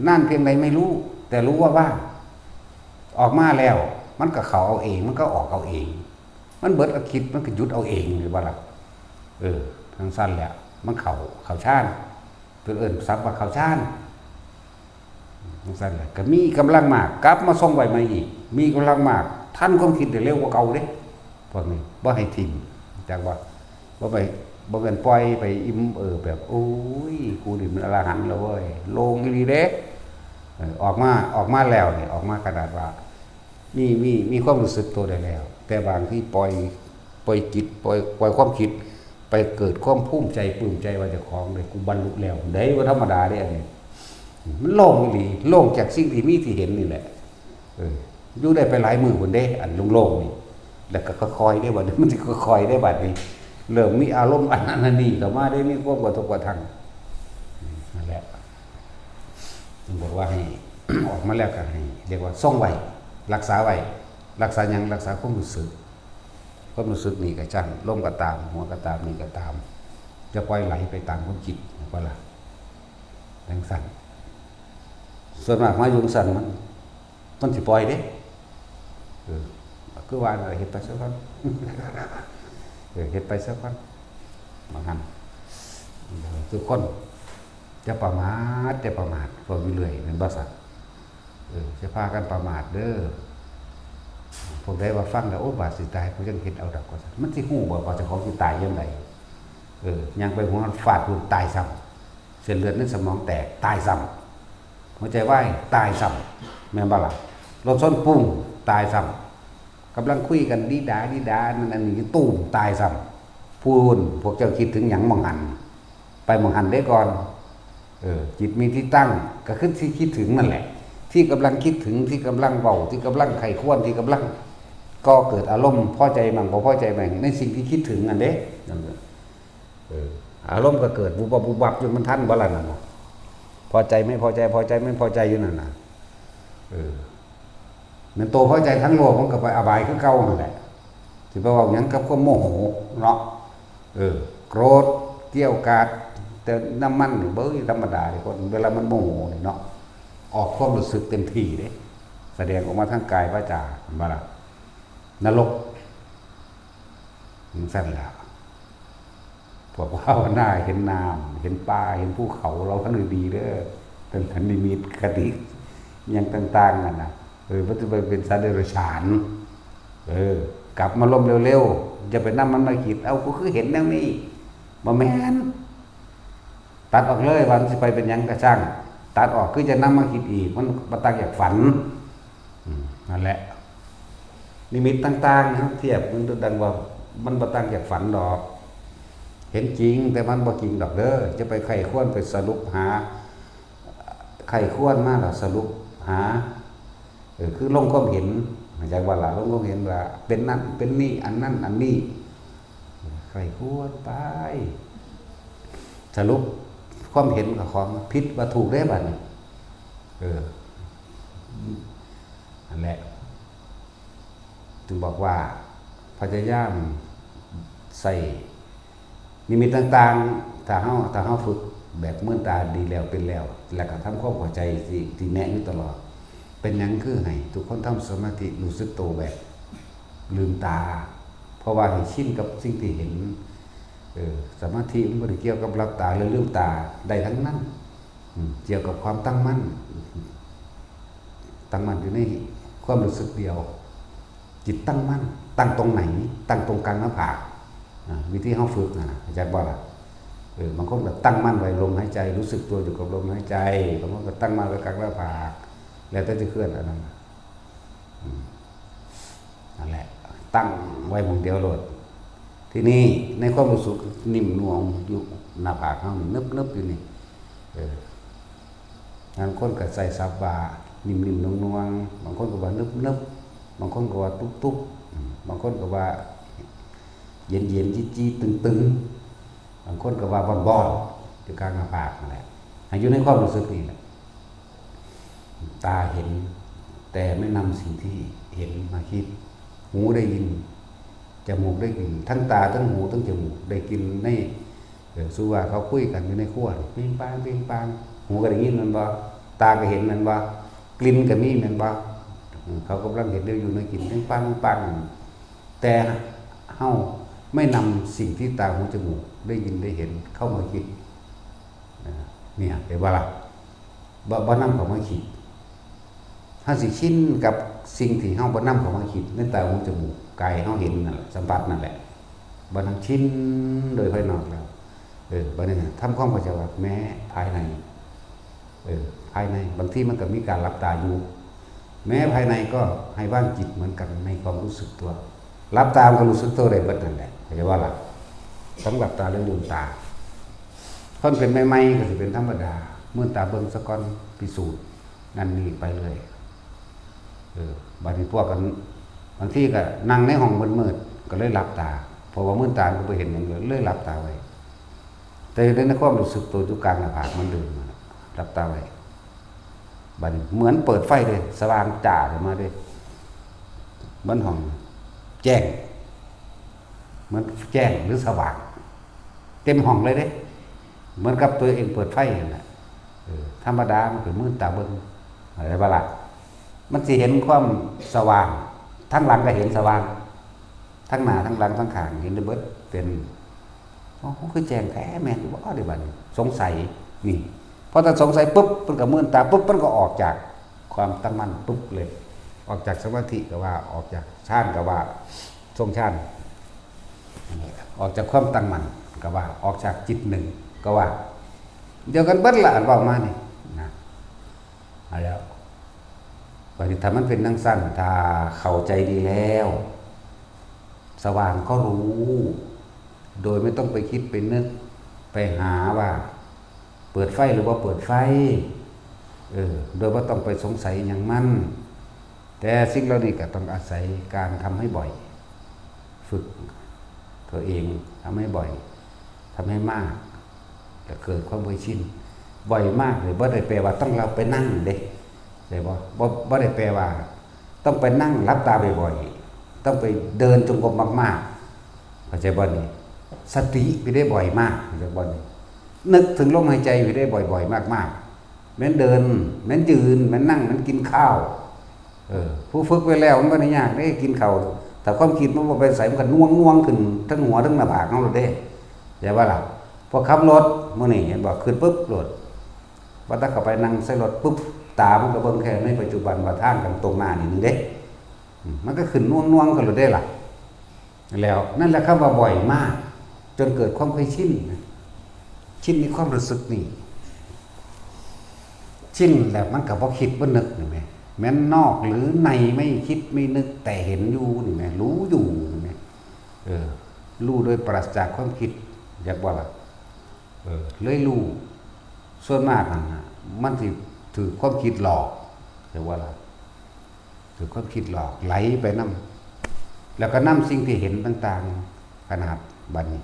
นั่นเพียงใดไม่รู้แต่รู้ว่าว่างออกมาแล้วมันก็เข้าเอาเองมันก็ออกเอาเองมันเบิดเอาคิดมันก็หยุดเอาเองหรือว่าล่ะทางสั้นแหละมันเข่าชานเพื่อนซับว่าเข่าชานทางสั้นแหละก็มีกำลังมากกลับมาส่งไว้มาอีกมีกำลังมากท่านความคิดได้เร็วกว่าเก่าเด้พวกนี้บ่ให้ทิ้งจากว่าบ่เป็นปล่อยไปอิ่มแบบโอ้ยกูนี่มันอรหันต์แล้วเว้ยโลงอีหลีเด้ออกมาแล้วเนี่ยออกมากระดาษว่ามีความรู้สึกตัวได้แล้วแต่บางที่ปล่อยจิตปล่อยความคิดไปเกิดความภูมิใจปลื้มใจว่าเจ้าของเลยกูบรรลุแล้วได้ว่าธรรมดาได้อันนี้มันโล่งอีหลีโล่งจากสิ่งที่มีที่เห็นนี่แหละอยู่ได้ไปหลายมือคนเด้อันโล่งๆนี่แล้วก็ค่อยๆได้บัดนี้มันสิค่อยๆได้บัดนี้เริ่มมีอารมณ์อันนั้นอันนี้ก็มาได้มีความกระทบกระทั่งนั่นแหละบอกว่าให้ ออกมาแล้วก็ให้เรียกว่าส่งไว้รักษาไว้รักษายังรักษาความรู้สึกนี่ก็จังลมก็ตามหัวก็ตามนี่ก็ตามจะปล่อยไหลไปตามความคิดว่าล่ะจังสั่นส่วนมากมาอยู่สั่นมันสิปล่อยเด้คือว่าเฮ็ดไปสักวันเฮ็ดไปสักวันบางครั้งทุกคนจะประมาทพอวิเลยเป็นภาษาจะพากันประมาทเด้อพวกได้ว่าฟังแล้วโอ้บาดสิตายเขาจังเห็นเอาดอกก็มันสิฮู้บ่ว่าเจ้าของสิตายยังไงยังไปหัวฟาดหัวตายซ้ำเส้นเลือดในสมองแตกตายซ้ำหัวใจวายตายซ้ำแม่นบ่ล่ะ รถชนปุ้งตายซ้ำกำลังคุยกันดีดานั่นอันนี้ตู้มตายซ้ำพูนพวกเจ้าคิดถึงหยังมองหันไปมองหันได้ก่อนจิตมีที่ตั้งก็ขึ้นที่คิดถึงนั่นแหละที่กำลังคิดถึงที่กำลังเบาที่กำลังไข้ควรที่กำลังก็เกิดอารมณ์พอใจมั่งบ่พอใจมั่งในสิ่งที่คิดถึงอันเด้อารมณ์ก็เกิดบุบบับจนมันทันบ่ล่ะนั่นพอใจไม่พอใจพอใจไม่พอใจอยู่นั่นน่ะมันโตพอใจทั้งโลกมันก็ไปอบายคือเก่านั่นแหละสิไปเว้าหยังกับความโมโหเนาะโกรธเกี่ยวกาดแต่น้ำมันนี่เบ้ยธรรมดาที่คนเวลามันโมโหนี่เนาะออกความรู้สึกเต็มที่เด้แสดงออกมาทางกายวาจาบ่ล่ะนรกมันสั่นล่ะพวกภาวนาเห็นน้ำเห็นป่าเห็นภูเขาเราทั้งดีเด้อเป็นขันนิมิตคติอย่างต่างๆนั่นน่ะมันจะไปเป็นสัตว์เดรัจฉานกลับมาลมเร็วๆอย่าไปนำมันมาคิดเอากูคือเห็นแนวนี้บ่แม่นตัดออกเลยวันสิไปเป็นหยังกระช่างตัดออกคือจะนำมาคิดอีกมันบ่ต่างจากฝันนั่นแหละนิมิตต่างๆนะเทียบมันดังว่ามันบ่ต่างจากฝันดอกเห็นจริงแต่มันบ่จริงดอกเด้อจะไปไข้ควรไปสรุปหาไข้ควรมาแล้วสรุปหาคือลงความเห็นจากว่าล่ะลงความเห็นว่าเป็นนั่นเป็นนี่อันนั้นอันนี้ไข้ควรไปสรุปความเห็นกับของผิดว่าถูกได้บัดนี้นั่นแหละจึงบอกว่าพยายามใส่นิมิตต่างๆถ้าเฮาฝึกแบบมื่นตาดีแล้วเป็นแล้วแล้วก็ทำความเข้าใจที่แนะอยู่ตลอดเป็นหยังคือให้ทุกคนทำสมาธิรู้สึกโตแบบลืมตาเพราะว่าให้ชินกับสิ่งที่เห็นสมาธิมันบ่ได้เกี่ยวกับหลับตาหรือลืมตาได้ทั้งนั้นเกี่ยวกับความตั้งมั่นอยู่ในความรู้สึกเดียวจิตตั้งมั่นตั้งตรงไหนตั้งตรงกลางหน้าผากวิธีเฮาฝึกนะอาจารย์บอกล่ะบางคนก็ตั้งมั่นไว้ลมหายใจรู้สึกตัวอยู่กับลมหายใจบางคนก็ตั้งมั่นไว้กลางหน้าผากแล้วแต่จะเคลื่อนอันนั้นนั่นแหละตั้งไว้หมุนเดียวโลดทีนี้ในความรู้สึกนิ่มนวลอยู่หน้าผากเฮานึบอยู่นี่บางคนก็ใส่ซับว่านิ่มๆนวลๆบางคนก็ว่านึบบางคนก็ว่าตุ๊บบางคนก็ว่าเย็นจี้ตึงบางคนก็ว่าบอนอยู่กลางหน้าผากนั่นแหละอยู่ในความรู้สึกนี่แหละตาเห็นแต่ไม่นำสิ่งที่เห็นมาคิดหูได้ยินจมูกได้กลิ่นทั้งตาทั้งหูทั้งจมูกได้กินในสู้ว่าเขาคุยกันอยู่ในครัวปิ้งปังหูก็ได้ยินมันบ่ตาก็เห็นมันบ่กลิ่นก็มีมันบ่เขากำลังเห็นเรื่องอยู่ในกลิ่นปิ้งปังแต่เฮาไม่นำสิ่งที่ตาหูจมูกได้ยินได้เห็นเข้ามาคิดเนี่ยเห็นว่าล่ะบ่นำเข้ามาคิดถ้าสิชินกับสิ่งที่เฮาบ่นำเข้ามาคิดในตาหูจมูกกายเฮาเห็นนั่นแหละสัมผัสนั่นแหละบ่นำชินโดยภายนอกแล้วบ่ได้ทำความเข้าใจว่าแม้ภายในภายในบางทีมันก็มีการหลับตาอยู่แม้ภายในก็ให้ว่างจิตเหมือนกันในความรู้สึกตัวหลับตาก็รู้สึกตัวได้เบิดนั่นแหละเข้าใจว่าล่ะสำหรับตาเรื่องลืมตาคนเป็นใหม่ๆก็สิเป็นธรรมดาเมื่อตาเบิ่งซะก่อนพิสูจน์นั่นนี่ไปเลยบางทีพวกกันบางทีก็นั่งในห้องมืดๆก็เลยหลับตาเพราะว่ามื่นตาก็ไปเห็นอย่างเดียวเลยหลับตาไว้แต่ในความรู้สึกตัวอยู่กลางหน้าผากมันเดินมาหลับตาไว้บัดเหมือนเปิดไฟเลยสว่างจ้าขึ้นมาเลยมันห้องแจ้งเหมือนแจ้งหรือสว่างเต็มห้องเลยเด้เหมือนกับตัวเองเปิดไฟนั่นแหละธรรมดามันคือมืดตาเบิ่งอะไรบ้าล่ะมันสิเห็นความสว่างทั้งหลังก็เห็นสว่างทั้งหน้าทั้งหลังทั้งข้างเห็นได้เบิดเป็นคือแจ้งแท้แม่นบ่ได้บัดสงสัยนี่พอถ้าสงสัยปุ๊บมันก็มืดตาปุ๊บมันก็ออกจากความตั้งมั่นปุ๊บเลยออกจากสมาธิก็ว่าออกจากฌานก็ว่าทรงฌานออกจากความตั้งมั่นก็ว่าออกจากจิตหนึ่งก็ว่าเดียวกันเบิดละอันว่ามานี่นะแล้วเพ ที่ทำมันเป็นนั่งสั้นถ้าเข้าใจดีแล้วสว่างก็รู้ โดยไม่ต้องไปคิดไปนึกไปหาว่าเปิดไฟหรือว่าเปิดไฟโดยว่าต้องไปสงสัยอย่างมันแต่สิ่งเหล่านี้ก็ต้องอาศัยการทำให้บ่อยฝึกตัวเองทำให้บ่อยทำให้มากจะเกิดความเคยชินบ่อยมากเลยบ่ได้แปลว่าต้องเราไปนั่งเด้ได้บ่ได้แปลว่าต้องไปนั่งรับตาบ่อยๆต้องไปเดินจงกรมมากๆเข้าใจบ่นี่สติไปได้บ่อยมากเข้าใจบ่นี่นึกถึงลมหายใจไปได้บ่อยๆมากๆแม้นเดินแม้นยืนแม้นนั่งแม้นกินข้าวผู้ฝึกไว้แล้วมันบ่ได้ยากได้กินข้าวแต่ความคิดมันบ่ไปใส่มันก็ง่วงขึ้นทั้งหัวทั้งหน้าผากเฮาเลยเด้อย่าว่าล่ะพอขับรถมื้อนี้เห็นบ่ขึ้นปุ๊บรถว่าถ้าเข้าไปนั่งใส่รถปุ๊บตามันก็เบิ่งแค่ในปัจจุบันว่าทางกันตรงหน้านี่นึงเด้มันก็ขึ้นง่วงๆกันเลยได้ล่ะแล้วนั่นแหละคำว่าบ่อยมากจนเกิดความเคยชินในความรู้สึกนี่ชินแล้วมันก็บ่คิดบ่นึกนี่แม่แม้นนอกหรือในไม่คิดไม่นึกแต่เห็นอยู่นี่แม่รู้อยู่นี่แม่รู้โดยปราศจากความคิดอยากว่าล่ะเลยรู้ส่วนมากมันสิถือความคิดหลอกอยากว่าล่ะถือความคิดหลอกไหลไปนำแล้วก็นำสิ่งที่เห็นต่างๆขนาดบัดนี้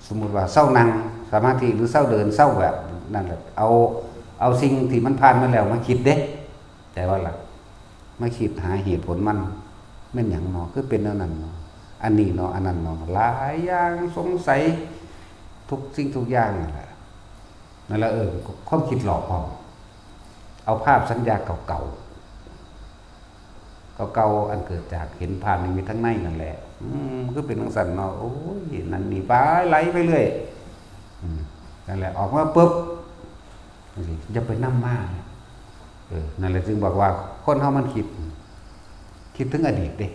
สมมุติว่าเศร้านั่งสมาธิหรือเศร้าเดินเศร้าแบบนั่นแหละเอาสิ่งที่มันผ่านมาแล้วมาคิดเด้แต่ว่าล่ะมาคิดหาเหตุผลมันแม่นหยังเนาะคือเป็นแนวนั้นเนาะอันนี้เนาะอันนั้นเนาะหลายอย่างสงสัยทุกสิ่งทุกอย่างนั่นแหละความคิดหลอกพอเอาภาพสัญญาเก่าอันเกิดจากเห็นภาพนิมิตทั้งในนั่นแหละคือเป็นจังซั่นเนาะโอ้ยนั่นนี่ไปไหลไปเรื่อยนั่นแหละออกมาปุ๊บอย่าไปนำมานั่นแหละจึงบอกว่าคนเฮามันคิดถึงอดีตเด้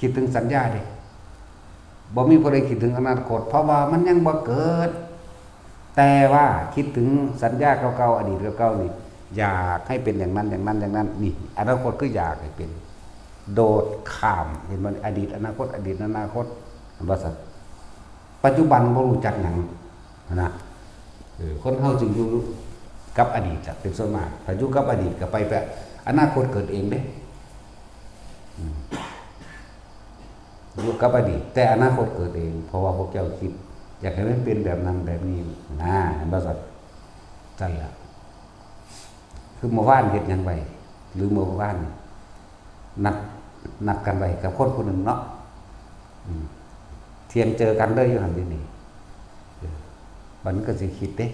คิดถึงสัญญาเด้บ่มีผู้ใดคิดถึงอนาคตเพราะว่ามันยังบ่เกิดแต่ว่าคิดถึงสัญญาเก่าๆอดีตเก่าๆนี่อยากให้เป็นอย่างนั้นอย่างนั้นอย่างนั้นนี่อนาคตก็อยากให้เป็นโดดข้ามเห็นมันอดีตอนาคตอดีตอนาคตว่าซั่นปัจจุบันบ่รู้จักหยังนะคนเฮาจึงอยู่กับอดีตเป็นส่วนมากถ้าอยู่กับอดีตก็ไปอนาคตเกิดเองเด้อยู่กับอดีตแต่อนาคตเกิดเองเพราะว่าพวกเจ้าคิดอยากให้มันเป็นแบบนั้นแบบนี้เห็นบ่ซั่นนั่นแหละคือเมื่อวานเฮ็ดหยังไว้หรือเมื่อวานนัดกันไว้กับคนคนหนึ่งเนาะเที่ยงเจอกันได้อยู่หั่นนี่บัดนี้ก็สิคิดเด้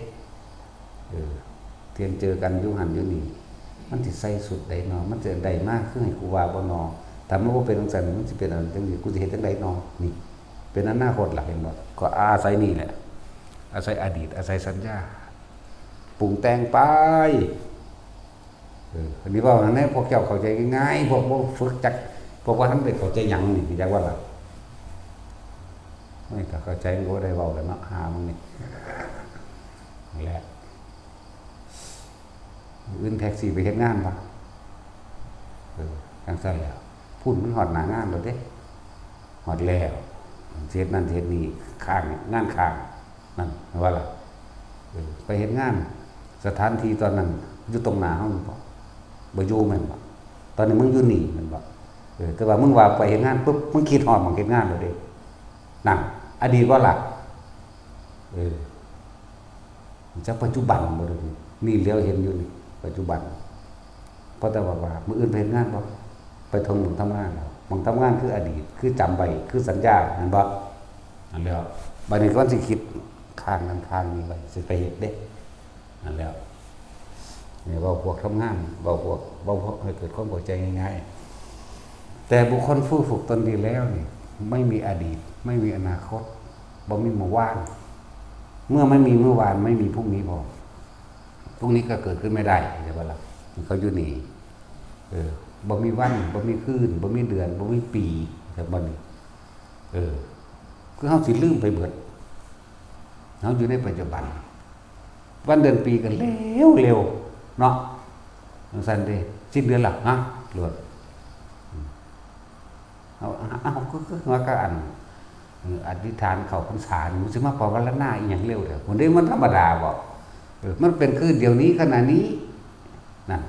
เที่ยงเจอกันอยู่หั่นอยู่นี่มันสิใส่สุดใดเนาะมันจะได้มากคือให้กูว่าบ่เนาะถ้ามันบ่เป็นจังซั่นมันสิเป็นอันจังซี่กูสิเฮ็ดจังได๋เนาะนี่เป็นอนาคตล่ะเห็นบ่ก็อาศัยนี่แหละอาศัยอดีตอาศัยสัญญาปรุงแต่งไปอันนี้ว่าอันนี้พวกเจ้าเข้าใจง่ายๆพวกบ่ฝึกจักพวกว่าท่านได้เข้าใจหยังนี่จักว่าล่ะไม่ก็เข้าใจบ่ได้เว้าแล้วเนาะหามึงนี่แหละอื่นแท็กซี่ไปเฮ็ดงานบ่จังซั่นแล้วพุ่นมันฮอดหน้างานแล้วเด้ฮอดแล้วเฮ็ดนั่นเฮ็ดนี่ข้างงานข้างนั่นว่าล่ะไปเฮ็ดงานสถานที่ตอนนั้นอยู่ตรงหน้าเฮาบ่อยู่แม่นบ่ตอนนี้มึงอยู่นี่แม่นบ่แต่ว่ามึงว่าไปเฮ็ดงานปุ๊บมึงคิดฮอดหม้องเฮ็ดงานแล้วเด้นั่นอดีตว่าล่ะจากปัจจุบันบ่ได้นี่แล้วเห็นอยู่นี่ปัจจุบันเพราะแต่ว่ามื้ออื่นไปเฮ็ดงานบ่ไปทำหม้องทำงานแล้วหม้องทำงานคืออดีตคือจำไว้คือสัญญาแม่นบ่นั่นแล้วบัดนี้ก่อนสิคิดข้างนั้นข้างนี้ไว้สิไปเฮ็ดเด้นั่นแล้วนี่เว้าพวกทำงานเว้าพวกให้เกิดความเข้าใจง่ายๆแต่บุคคลผู้ฝึกตนดีแล้วนี่ไม่มีอดีตไม่มีอนาคตบ่มีเมื่อวานเมื่อไม่มีเมื่อวานไม่มีพรุ่งนี้พอพรุ่งนี้ก็เกิดขึ้นไม่ได้ใช่ป่ะล่ะเขาอยู่นี่บ่มีวันบ่มีคืนบ่มีเดือนบ่มีปีแต่บ่นี่คือเฮาสิลืมไปเบิดเฮาอยู่ในปัจจุบันวันเดือนปีกันเร็วเนาะจังซั่นเด้ สิ้นเดือนละฮะหลวดเอาก็ว่าก็อันอธิษฐานเขาพรรษามันสิมาภาวนาอีหยังเร็วเด้อคนนี้มันธรรมดาบ่มันเป็นคือเดี๋ยวนี้ขณะนี้นั่น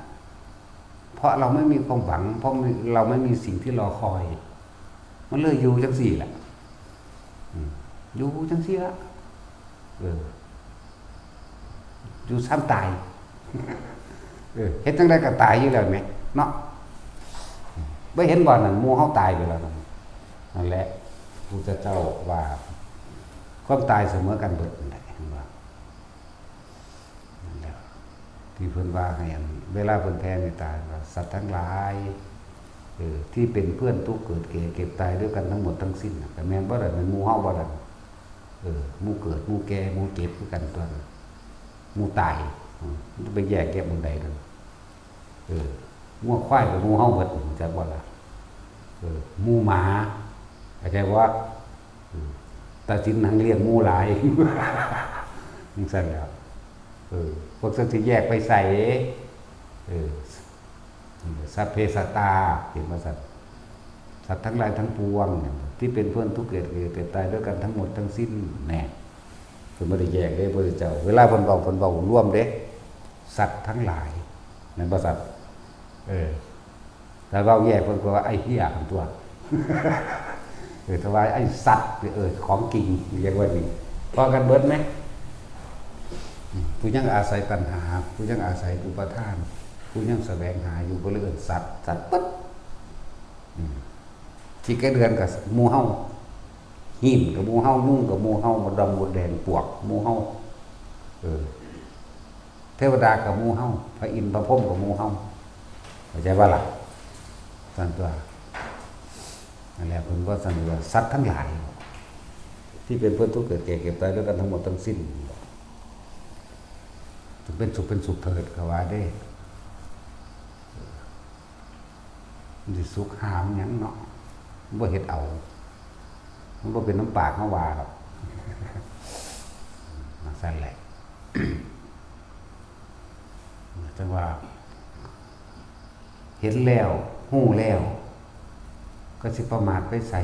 เพราะเราไม่มีความหวังเพราะเราไม่มีสิ่งที่รอคอยมันเลยอยู่จังสี่แหละอยู่จังสี่ละอยู่ซ้ำตายเห็นจังได้ก็ตายอยู่แล้วไหมเนาะไม่เห็นบ่อนนั่นมูเฮาตายไปแล้วนั่นแหละพระเจ้าว่าความตายเสมอกันเบิดนั่นแหละเห็นบ่นั่นแหละที่เพิ่นว่าให้เวลาเพิ่นแผ่เมตตาว่าสัตว์ทั้งหลายที่เป็นเพื่อนทุกข์เกิดแก่เก็บตายด้วยกันทั้งหมดทั้งสิ้นแต่แม่นบ่ได้มันหมู่เฮาบ่ได้หมู่เกิดหมู่แก่หมู่เก็บคือกันตัวหมู่ตายมันจะไปแยกแยะบนใดนั่นหมู่ควายกับหมู่เฮาเบิดจักบ่ล่ะหมู่หมาเข้าใจว่าตัดสินหังเลี้ยงหมู่หลายจังซั่นแล้วพวกสัตว์ที่แยกไปใส่สัพเพสัตตาเห็นว่าสัตว์ทั้งหลายทั้งปวงที่เป็นเพื่อนทุกข์เกิดเกิดตายด้วยกันทั้งหมดทั้งสิ้นแน่เพิ่นบ่ได้แยกเด้พระเจ้าเวลาเพิ่นเว้าร่วมเด้สัตว์ทั้งหลายนั่นบ่สัตว์แต่เว้าแยกเพิ่นก็ว่าไอ้เหี้ยของตัวถ้าว่าไอ้สัตว์ของจริงเรียกว่านี่พอกันเบิดมั้ยผู้ยังอาศัยตัณหาผู้ยังอาศัยอุปทานผู้ยังแสวงหาอยู่บ่เลื่อนสัตว์ปึ๊ดที่แกเดือนกับหมู่เฮาหินกับหมู่เฮานุ่งกับหมู่เฮาบ่ดำบ่แดงปวกหมู่เฮาเทวดากับหมู่เฮาพระอินทร์พระพรหมกับหมู่เฮาเข้าใจว่าล่ะสั่นตัวนั่นแหละเพิ่นก็สั่นว่าสัตว์ทั้งหลายที่เป็นเพื่อนทุกข์เกิดแก่เก็บตายด้วยกันทั้งหมดทั้งสิ้นถึงเป็นสุขเถิดก็ว่าได้มันสิสุขหามหยังเนาะมันบ่เฮ็ดเอามันบ่เป็นน้ำปากเฮาว่าหรอกสั่นแหละจังว่าเห็นแล้วฮู้แล้วก็สิประมาทไปไส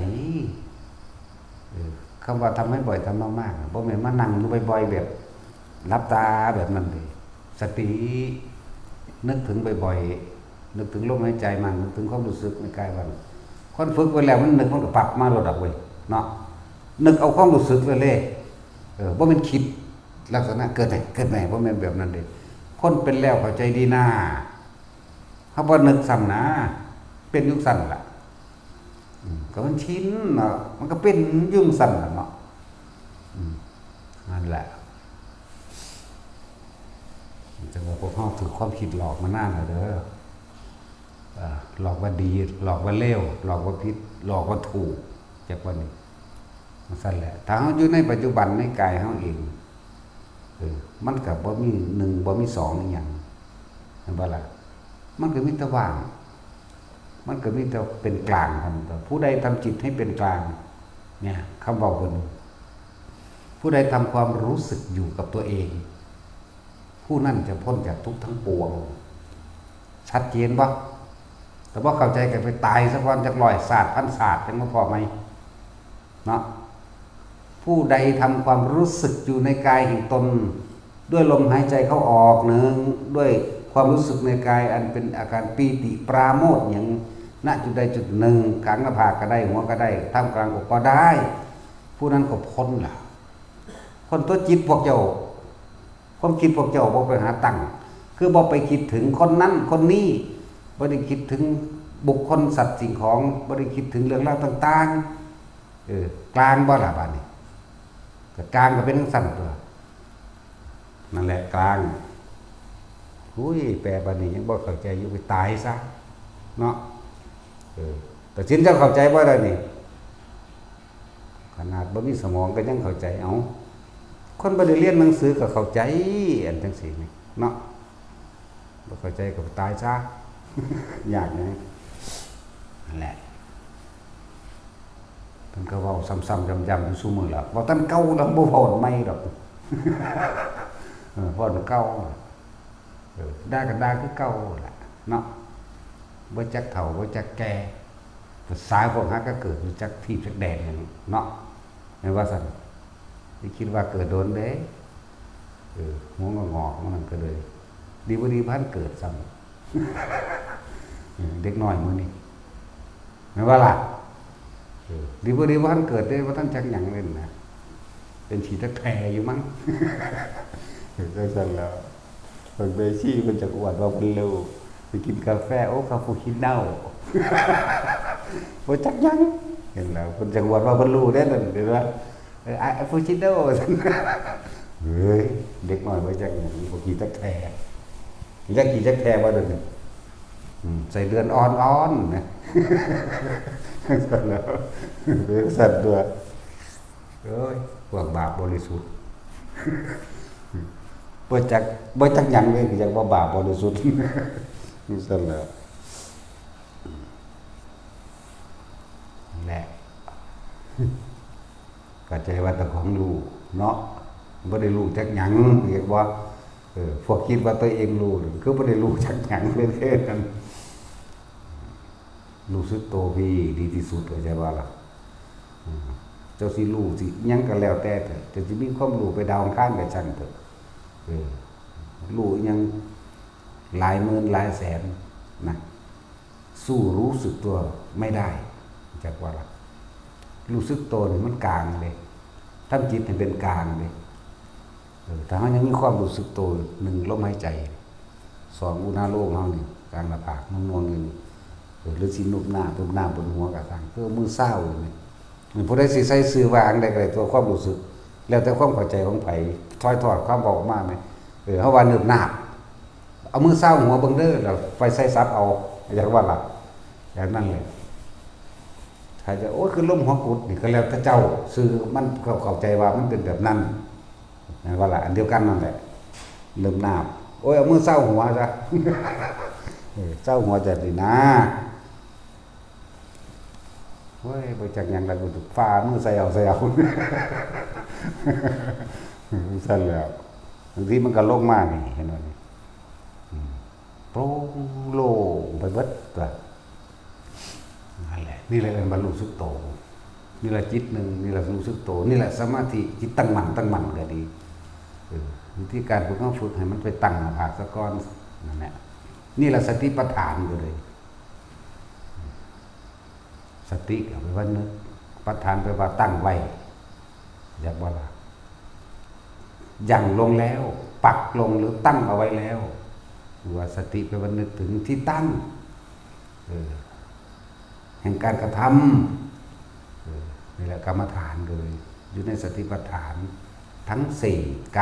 คำว่าทำให้บ่อยทำมากๆบ่แม่นมานั่งอยู่บ่อยๆแบบหลับตาแบบนั้นเลยสตินึกถึงบ่อยๆนึกถึงลมหายใจมันนึกถึงความรู้สึกในกายมันคนฝึกไว้แล้วมันนึกมันก็ปรับมาระดับเว้ยเนาะนึกเอาความรู้สึกเลยบ่แม่นคิดลักษณะเกิดไหนบ่แม่นแบบนั้นเด้คนเป็นแล้วเข้าใจดีหน้าเฮาบ่นึกซ้ำนะเป็นยุคสั่นล่ะก็มันชินเนาะมันก็เป็นยุ่งสั่นเนาะนั่นแหละจังว่าพวกเฮาถูกความคิดหลอกมานานแล้วเด้อหลอกว่าดีหลอกว่าเลวหลอกว่าผิดหลอกว่าถูกจากวันนี้มันสั่นแหละถ้าเฮาอยู่ในปัจจุบันในกายเฮาเองมันก็บ่มี1บ่มี2อีหยังเห็นบ่ล่ะมันก็มีแต่ว่างมันก็มีแต่เป็นกลางครับผู้ใดทำจิตให้เป็นกลางเนี่ยคำบอกเพิ่นผู้ใดทำความรู้สึกอยู่กับตัวเองผู้นั้นจะพ้นจากทุกข์ทั้งปวงชัดเจนบ่แต่ว่าเข้าใจกันไปตายสักวันจากร้อยศาสตร์พันศาสตร์จังบ่พอไหมเนาะผู้ใดทำความรู้สึกอยู่ในกายแห่งตนด้วยลมหายใจเข้าออกหนึ่งด้วยความรู้สึกในกายอันเป็นอาการปีติปราโมทย์อย่างณจุดใดจุดหนึ่งกลางหน้าผากก็ได้หัวก็ได้ท่ามกลางอกก็ได้ผู้นั้นก็พ้นล่ะพ้นตัวจิตพวกเจ้าความคิดพวกเจ้าบ่ไปหาตั้งคือบ่ไปคิดถึงคนนั้นคนนี้บ่ได้คิดถึงบุคคลสัตว์สิ่งของบ่ได้คิดถึงเรื่องราวต่างๆกลางบ่ล่ะบัดนี้ก็กลางก็เป็นสั่นตัวนั่นแหละกลางหุ้ยแปลบัดนี้ยังบ่เข้าใจอยู่ไปตายซะเนาะแต่สินเจ้าเข้าใจบ่ได้นี่ขนาดบ่มีสมองก็ยังเข้าใจเอาคนบ่ได้เรียนหนังสือก็เข้าใจอันจังซี่นี่เนาะบ่เข้าใจก็ตายซะยากนะนั่นแหละเพิ่นก็เว้าซ้ำๆย้ำๆอยู่ซุมื้อละบ่ทันเก่าแล้วบ่พอใหม่ดอกพอเก่าด่าก็ด่าคือเก่าล่ะเนาะ บ่จักเฒ่าบ่จักแก่ภาษาพวกฮักก็เกิดจักทีบจักแดนอย่างเนาะแม่นว่าซั่นสิคิดว่าเกิดโดนเด้หัวงอกมันก็เลยดีบ่ดีพันเกิดซ้ำเด็กน้อยมื้อนี้แม่นว่าล่ะดีบ่ดีพันเกิดได้บ่ทันจักหยังเลยนะเป็นฉีตะแคอยู่มั้งก็ซั่นแล้วเพิ่นไปชี้เพิ่นจักอวดว่าเพิ่นเร็วไปกินกาแฟโอ้คาปูชิโน่บ่จักหยังเห็นแล้วเพิ่นจักอวดว่าเพิ่นรู้เด้นั่นเห็นว่าคาปูชิโน่เฮ้ยเด็กน้อยบ่จักหยังบ่กินจักแท้อยากกินจักแท้บ่เด้อใส่เดือนอ่อนๆนะซั่นแล้วเป็นสัตว์ด้วยเอ้ยพวกบาปบริสุทธิ์บ่จักหยังเลยคือจักบ่บาปบริสุทธิ์นี่ซั่นแล้วแหละก็ใจว่าแต่ของรู้เนาะบ่ได้รู้จักหยังเรียกว่าพวกคิดว่าตัวเองรู้คือบ่ได้รู้จักหยังเลยเด้นั่นรู้สึกโตพี่ดีที่สุดเข้าใจว่าล่ะเจ้าสิรู้สิหยังก็แล้วแต่เถอะเจ้าสิมีความรู้ไปดาวอังคารก็ช่างเถอะรู้ยังหลายหมื่นหลายแสนนะสู้รู้สึกตัวไม่ได้จักว่าล่ะรู้สึกตัวนี่มันกลางเลยทำจิตให้เป็นกลางเลยถ้าเฮายังมีความรู้สึกตัว1ลมหายใจ2อุณาโลมเฮานี่กลางหน้าผากนวลๆนี่หรือสินุบหน้าตุบหน้าบนหัวก็ตามคือมือเศร้าอยู่นี่ผู้ใดสิใส่ชื่อว่าอันใดก็ได้ตัวความรู้สึกแล้วแต่ความเข้าใจของไผถอยทอดความบอกมาแม่เฮาว่านึบหน้าเอามือเศร้าหัวเบิ่งเด้อแล้วไปใส่ซับเอาอย่างว่าล่ะอย่างนั้นเลยถ้าจะโอ้คือลมหัวกุดนี่ก็แล้วแต่เจ้าซื่อมันเข้าใจว่ามันเป็นแบบนั้นนั่นว่าล่ะอันเดียวกันนั่นแหละลืมหน้าโอ้ยเอามือเศร้าหัวซะเศร้าหัวจะดีนะเฮ้ยไปจากยังไรกูถูกฟ้ามือใส่เอาสั่นแล้วบางทีมันก็โล่งมากนี่เห็นไหมโปร่งโล่งไปเบิดตัวนั่นแหละนี่แหละบรรลุสุขโตนี่แหละจิตหนึ่งนี่แหละรู้สึกโตนี่แหละสมาธิจิตตั้งมั่นก็ดีวิธีการฝึกให้มันไปตั้งผากสะก้อนนั่นแหละนี่แหละสติปัฏฐานเลยสติก็แปลว่านึกปัฏฐานแปลว่าตั้งไว้อยากว่าล่ะยังลงแล้วปักลงหรือตั้งเอาไว้แล้วหรือว่าสติแปลว่านึกถึงที่ตั้งแห่งการกระทำนี่แหละกรรมฐานเลยอยู่ในสติปัฏฐานทั้ง4ก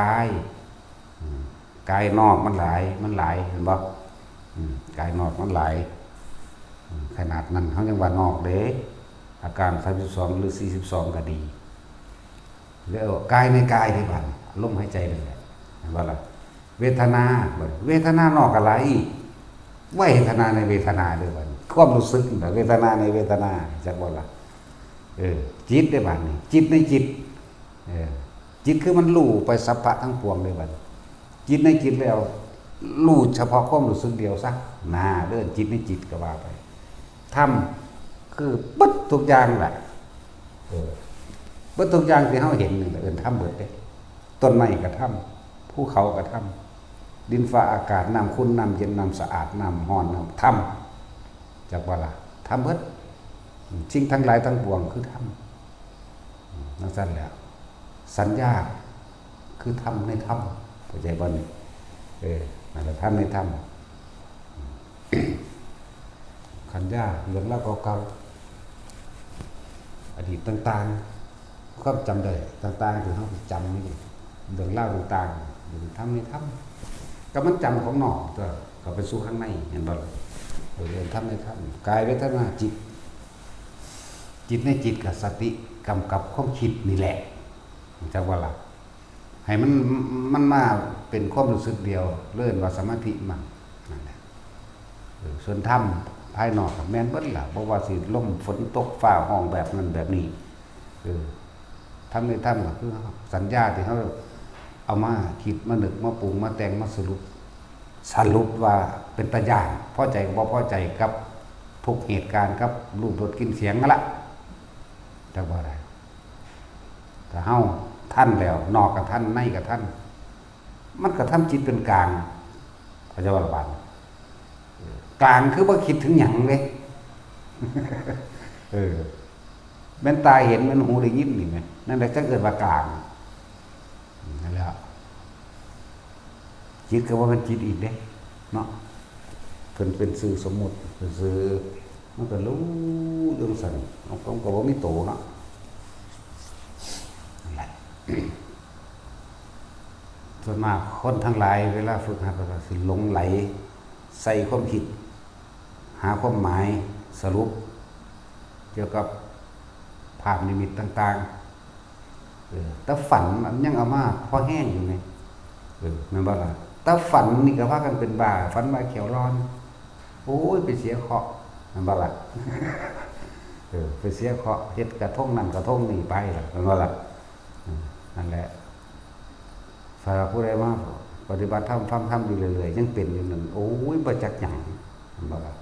ายนอกมันหลายเห็นบ่กายนอกมันหลายขนาดนั้นเขายังว่านอกเด้อาการ32หรือ42ก็ดีแล้วกายในกายที่บัดลมหายใจนั่นแหละเห็นบ่ล่ะเวทนานอกอะไรเวทนาในเวทนาด้วยบัดความรู้สึกเวทนาในเวทนาจักบ่ล่ะจิตได้บัดนี่จิตในจิตจิตคือมันรู้ไปสัพพะทั้งปวงเลยบัดจิตในจิตแล้วรู้เฉพาะความรู้สึกเดียวซะเดินจิตในจิตก็ว่าไปทำคือปึ๊ดทุกอย่างแหละปึ๊ดทุกอย่างที่เฮาเห็นนี่แหละทำเบิดเด้ต้นไม้ก็ทำภูเขาก็ทำดินฟ้าอากาศน้ำขุ่นน้ำเย็นน้ำสะอาดน้ำร้อนน้ำทำจักว่าล่ะทำเบิดสิ่งทั้งหลายทั้งปวงคือทำนั่นซั่นแหละสัญญาคือทำในธรรมเข้าใจบ่นี่นั่นแหละทำในธรรมขันธ์เรื่องเล่าเก่าๆอดีตต่างๆความจำได้ต่างๆที่เขาจำนี่เรื่องเล่าต่างๆเรื่องทำในธรรมก็มันจำของนอกก็ไปสู่ข้างในเห็นบ่ล่ะเรื่องทำในธรรมกายเวทนาจิตในจิตกับสติกำกับความคิดนี่แหละจักว่าล่ะให้มันมาเป็นความรู้สึกเดียวเลื่อนว่าสมาธิมันนั่นแหละส่วนธรรมภายนอกกับแม่นเบิดล่ะบ่ว่าสิลมฝนตกฟ้าห้องแบบนั้นแบบนี้ทำในธรรมก็คือสัญญาที่เขาเอามาคิดมานึกมาปรุงมาแต่งมาสรุปว่าเป็นตาญาณพอใจกับบ่พอใจกับ ทุกเหตุการณ์ครับรูปรสกลิ่นเสียงนั่นละแต่ว่าอะไรแต่เฮาท่านแล้วนอกกับท่านในกับท่านมันก็ทำจิตเป็นกลางพระเจ้าบาลกลางคือบ่คิดถึงหยังเลยแม่นตาเห็นมันหูได้ยินนี่ไงนั่นแหละจังเกิดว่ากลางนั่นแหละจิตก็ว่ามันจิตอีกเด้เนาะเพิ่นเป็นสื่อสมมุติสื่อมันก็รู้เรื่องสั่นเอาก็บ่มีโตเนาะนั่นแหละส่วนมากคนทั้งหลายเวลาฝึกหัดก็สิหลงไหลใส่ความคิดหาความหมายสรุปเกี่ยวกับภาพนิมิตต่างๆแต่ฝันมันยังเอามาพอแห้งอยู่ไงแม่นบ่ล่ะแต่ฝันนี่ก็พากันเป็นบ้าฝันว่าเขียวร้อนโอ้ยไปเสียเคราะห์แม่นบ่ล่ะไปเสียเคราะห์เฮ็ดกระทงนั่นกระทงนี่ไปล่ะแม่นบ่ล่ะนั่นแหละถ้าผู้ใดว่าปฏิบัติธรรมฟังธรรมอยู่เรื่อยๆยังเป็นอยู่นั่นโอ้ยบ่จักหยังแม่นบ่ล่ะ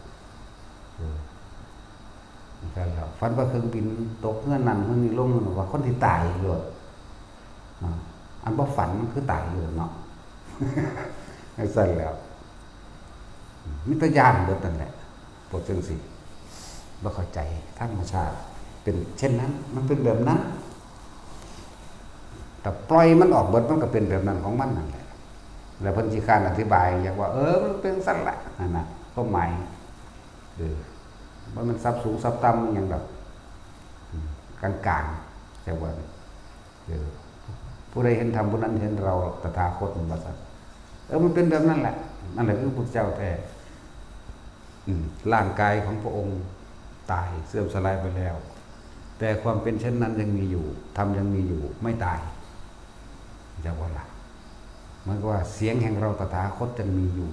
นั่นแหละฝันว่าเครื่องบินตกเฮือนนั่นเฮือนนี่ลงว่าคนที่ตายอยู่อันบ่ฝันคือตายอยู่เนาะให้สั่นแล้วมิตรญาณเบิดนั่นแหละพวกจังซี่บ่เข้าใจธรรมชาติเป็นเช่นนั้นมันเป็นแบบนั้นแต่ปล่อยมันออกเบิดมันก็เป็นแบบนั้นของมันนั่นแหละแล้วเพิ่นสิคร้านอธิบายอยากว่ามันเป็นสั่นล่ะนั่นน่ะความหมายว่ามันซับสูงซับต่ำมันยังแบบกลางๆแต่ว่าผู้ใดเห็นธรรมผู้นั้นเห็นเราตถาคตมันว่าซั่นมันเป็นแบบนั้นแหละนั่นแหละคือพุทธเจ้าแท้ร่างกายของพระองค์ตายเสื่อมสลายไปแล้วแต่ความเป็นเช่นนั้นยังมีอยู่ธรรมยังมีอยู่ไม่ตายจะว่าล่ะมันก็ว่าเสียงแห่งเราตถาคตยังมีอยู่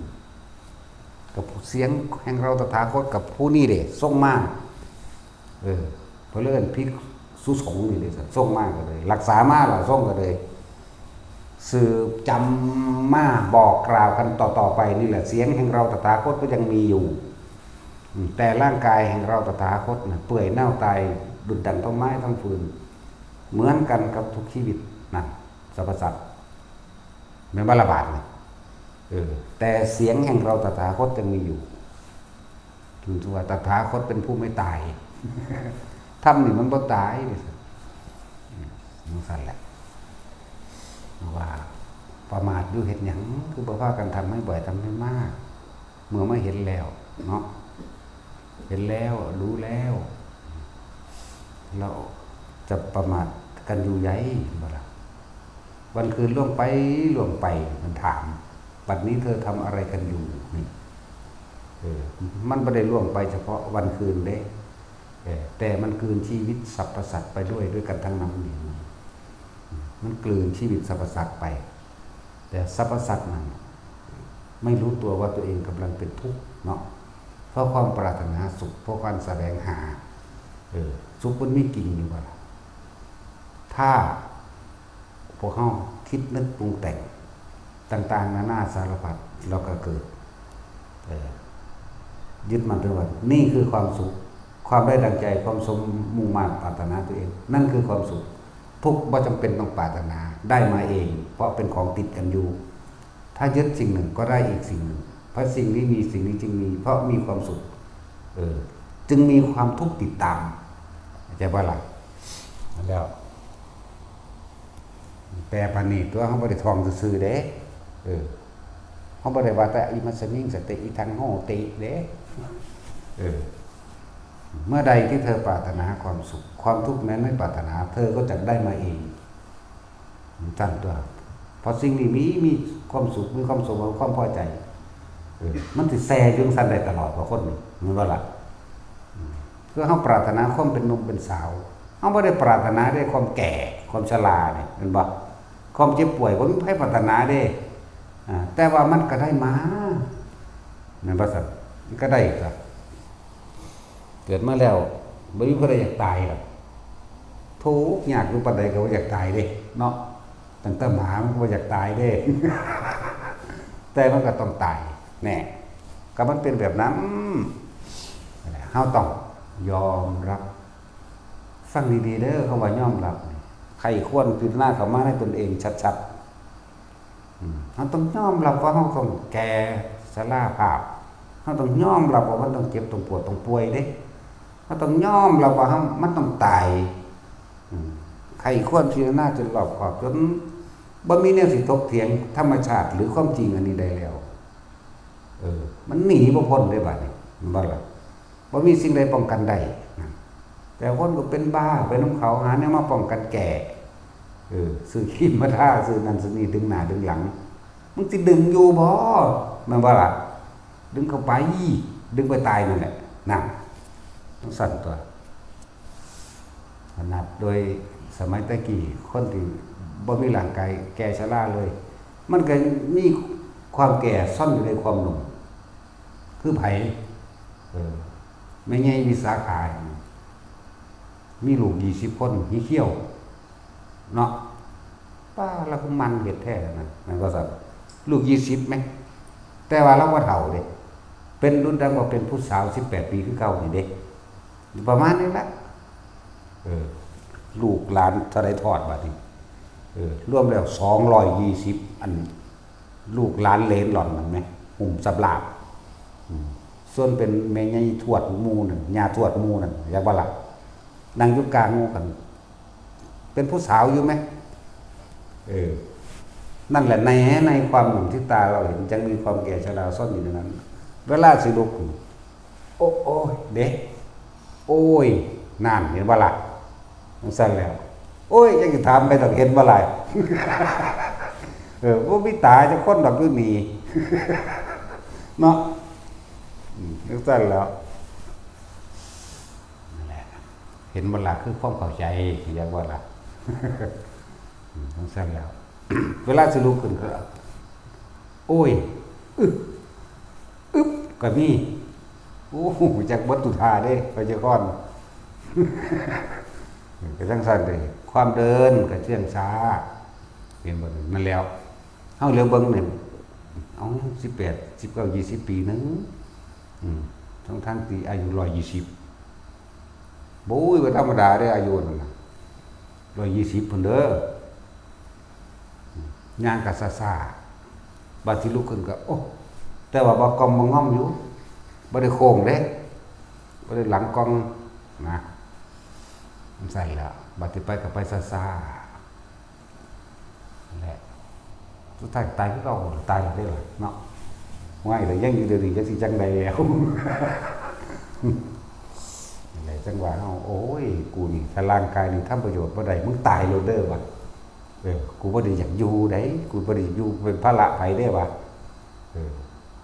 กับเสียงแห่งเราตถาคตกับผู้นี้เด้ส่งมาเพราะเรื่องพิกษุสงฆ์นี่เลยส่งมากก็เลยรักษามาล่ะส่งก็เลยสืบจำมาบอกกล่าวกันต่อไปนี่แหละเสียงแห่งเราตถาคตก็ยังมีอยู่แต่ร่างกายแห่งเราตถาคตเปื่อยเน่าตายดุจดังต้นไม้ทั้งฟืนเหมือนกันกับทุกชีวิตนั่นสรรพสัตว์ไม่บาลบาดเลยแต่เสียงแห่งเราตถาคตยังมีอยู่ถึงว่าตถาคตเป็นผู้ไม่ตายทำนี่มันบ่ตายเลยมันสั่นแหละว่าประมาทอยู่เห็นหยังคือบ่พากันทำให้บ่อยทำให้มากเมื่อไม่เห็นแล้วเนาะเห็นแล้วรู้แล้วเราจะประมาทกันอยู่ยัยบ่ล่ะวันคืนล่วงไปมันถามบัดนี้เธอทำอะไรกันอยู่นี่มันไม่ได้ล่วงไปเฉพาะวันคืนเด้แต่มันกลืนชีวิตสรรพสัตว์ไปด้วยกันทั้งนั้นนี่มันกลืนชีวิตสรรพสัตว์ไปแต่สรรพสัตว์นั้นไม่รู้ตัวว่าตัวเองกำลังเป็นทุกข์เนาะเพราะความปรารถนาสุขเพราะการแสวงหาสุขมันไม่จริงอยู่ว่าถ้าพวกเขาคิดนึกปรุงแต่งต่างๆนานาสารพัดเราก็เกิดยึดมันถือว่านี่คือความสุขความได้ดังใจความสมมุ่งมั่นปรารถนาตัวเองนั่นคือความสุขทุกข์บ่จำเป็นต้องปรารถนาได้มาเองเพราะเป็นของติดกันอยู่ถ้ายึดสิ่งหนึ่งก็ได้อีกสิ่งหนึ่งเพราะสิ่งนี้มีสิ่งนี้จึงมีเพราะมีความสุขจึงมีความทุกข์ติดตามเข้าใจบ่ล่ะแล้วแปลปานนี้ตัวเขาบ่ได้ท่องซื่อๆเด้เขาบ่ได้ว่าแต่อิมัสสมิงสติอิทังโหติเด้เมื่อใดที่เธอปรารถนาความสุขความทุกข์นั้นไม่ปรารถนาเธอก็จะได้มาเองท่านตัวเพราะสิ่งนี้มีความสุขมีความสมหวังความพอใจมันสิแซ่อยู่ซั่นได้ตลอดว่าคนนี่มันว่าล่ะคือเฮาปรารถนาความเป็นหนุ่มเป็นสาวเฮาบ่ได้ปรารถนาได้ความแก่ความชราเนี่ยแม่นบ่ความเจ็บป่วยบ่มีใครปรารถนาเด้แต่ว่ามันก็ได้มาแม่นบ่ซั่นมันก็ได้ครับเกิดมาแล้วบ่มีผู้ใดอยากตายหรอกทุกข์ยากอยู่ปานใดก็บ่อยากตายเด้เนาะตั้งแต่หมามันก็บ่อยากตายเด้ แต่มันก็ต้องตายแน่ก็มันเป็นแบบนั้น เฮาต้องยอมรับฟังดีๆเด้อคำว่ายอมรับใครควรพิจารณาเข้ามาในตนเองชัดๆเฮาต้องยอมรับว่าเฮาต้องแก่ชราภาพเฮาต้องยอมรับว่ามันต้องเจ็บต้องปวดต้องป่วยเด้เฮาต้องยอมรับว่ามันต้องตายใครควรพิจารณาจนรอบคอบจนบ่มีแนวสิถกเถียงธรรมชาติหรือความจริงอันนี้ได้แล้วมันหนีบ่พ้นได้บัดนี้บ่ล่ะบ่มีสิ่งใดป้องกันได้แต่คนก็เป็นบ้าไปน้ำเขาหาแนวมาป้องกันแก่ซื้อครีมมาทาซื้อนั่นซื้อนี่ดึงหน้าดึงหลังมึงสิดึงอยู่บ่แม่นบ่ล่ะดึงเข้าไปดึงไปตายนั่นแหละนั่นต้องสั่นตัวขนาดโดยสมัยตะกี้คนที่บ่มีร่างกายแก่ชราเลย มันก็มีความแก่ซ่อนอยู่ในความหนุ่มคือไผไม่ใช่วิสาขามีลูก20 คนมีเขี้ยวเนาะป้าแล้วก็มันเฮ็ดแท้นะนั่นก็สัตว์ลูก20มั้ยแต่ว่าเราบ่เฒ่าเด้เป็นรุ่นดังว่าเป็นผู้สาว18 ปีคือเก่านี่เด้ประมาณนี้ละลูกหลานเท่าใดทอดบัดนี้รวมแล้ว220อันลูกหลานเหลนหล่อนมันมั้ยหุ่มสับลาบส่วนเป็นแม่ใหญ่ทวดหมู่นั่นย่าทวดหมู่นั่นอยากบ่ล่ะนั่งอยู่กลางหมู่กันเป็นผู้สาวอยู่มั้ยนั่นแหละในความหนุ่มที่ตาเราเห็นจังมีความแก่ชราซ่อนอยู่ในนั้นเวลาสิลุกโอ้ยเด้โอ้ยนั่นเห็นบ่ล่ะมันสั่นแล้วโอ้ยจังสิถามไปต้องเห็นบ่ล่ะบ่มีตาจะคนดอกอยู่นี่เนาะนึกสั่นแล้วนั่นแหละเห็นบ่ล่ะคือความเข้าใจอยากบ่ล่ะนึกสั่นแล้วเวลาสิลุกขึ้นก็โอ้ยอึ๊บก็มีโอ้โหจากบทตุธาเด้ไปเจ้าก้อนก็จังซั่นเด้ความเดินก็เชื่องช้าเห็นบ่นั่นแล้วเฮาเหลือเบิ่งนี่เอา18 19 20 ปีนึงทั้งที่อายุ120บ่ยบ่ธรรมดาเด้อายุนั่นน่ะ120พุ่นเด้อย่างก็ซ่าๆบัดสิลุกขึ้นก็โอ้แต่ว่าบ่กอมบ่ง่อมอยู่บ่ได้โค้งเด้บ่ได้หลังกองนะมันใส่แล้วบัดสิไปก็ไปซ่าๆนั่นแหละสุดท้ายตายคือเก่าตายแล้วเด้อเนาะว่าอีหลียังอยู่เดี๋ยวนี้จักสิจังได๋แล้วนั่นแหละจังว่าเฮาโอ้ยกูนี่ถ้าร่างกายนี่ทำประโยชน์บ่ได้มึงตายโลดเด้อว่ะกูบ่ได้อยากอยู่ได้กูบ่ได้อยู่เป็นภาระไผเด้ว่ะ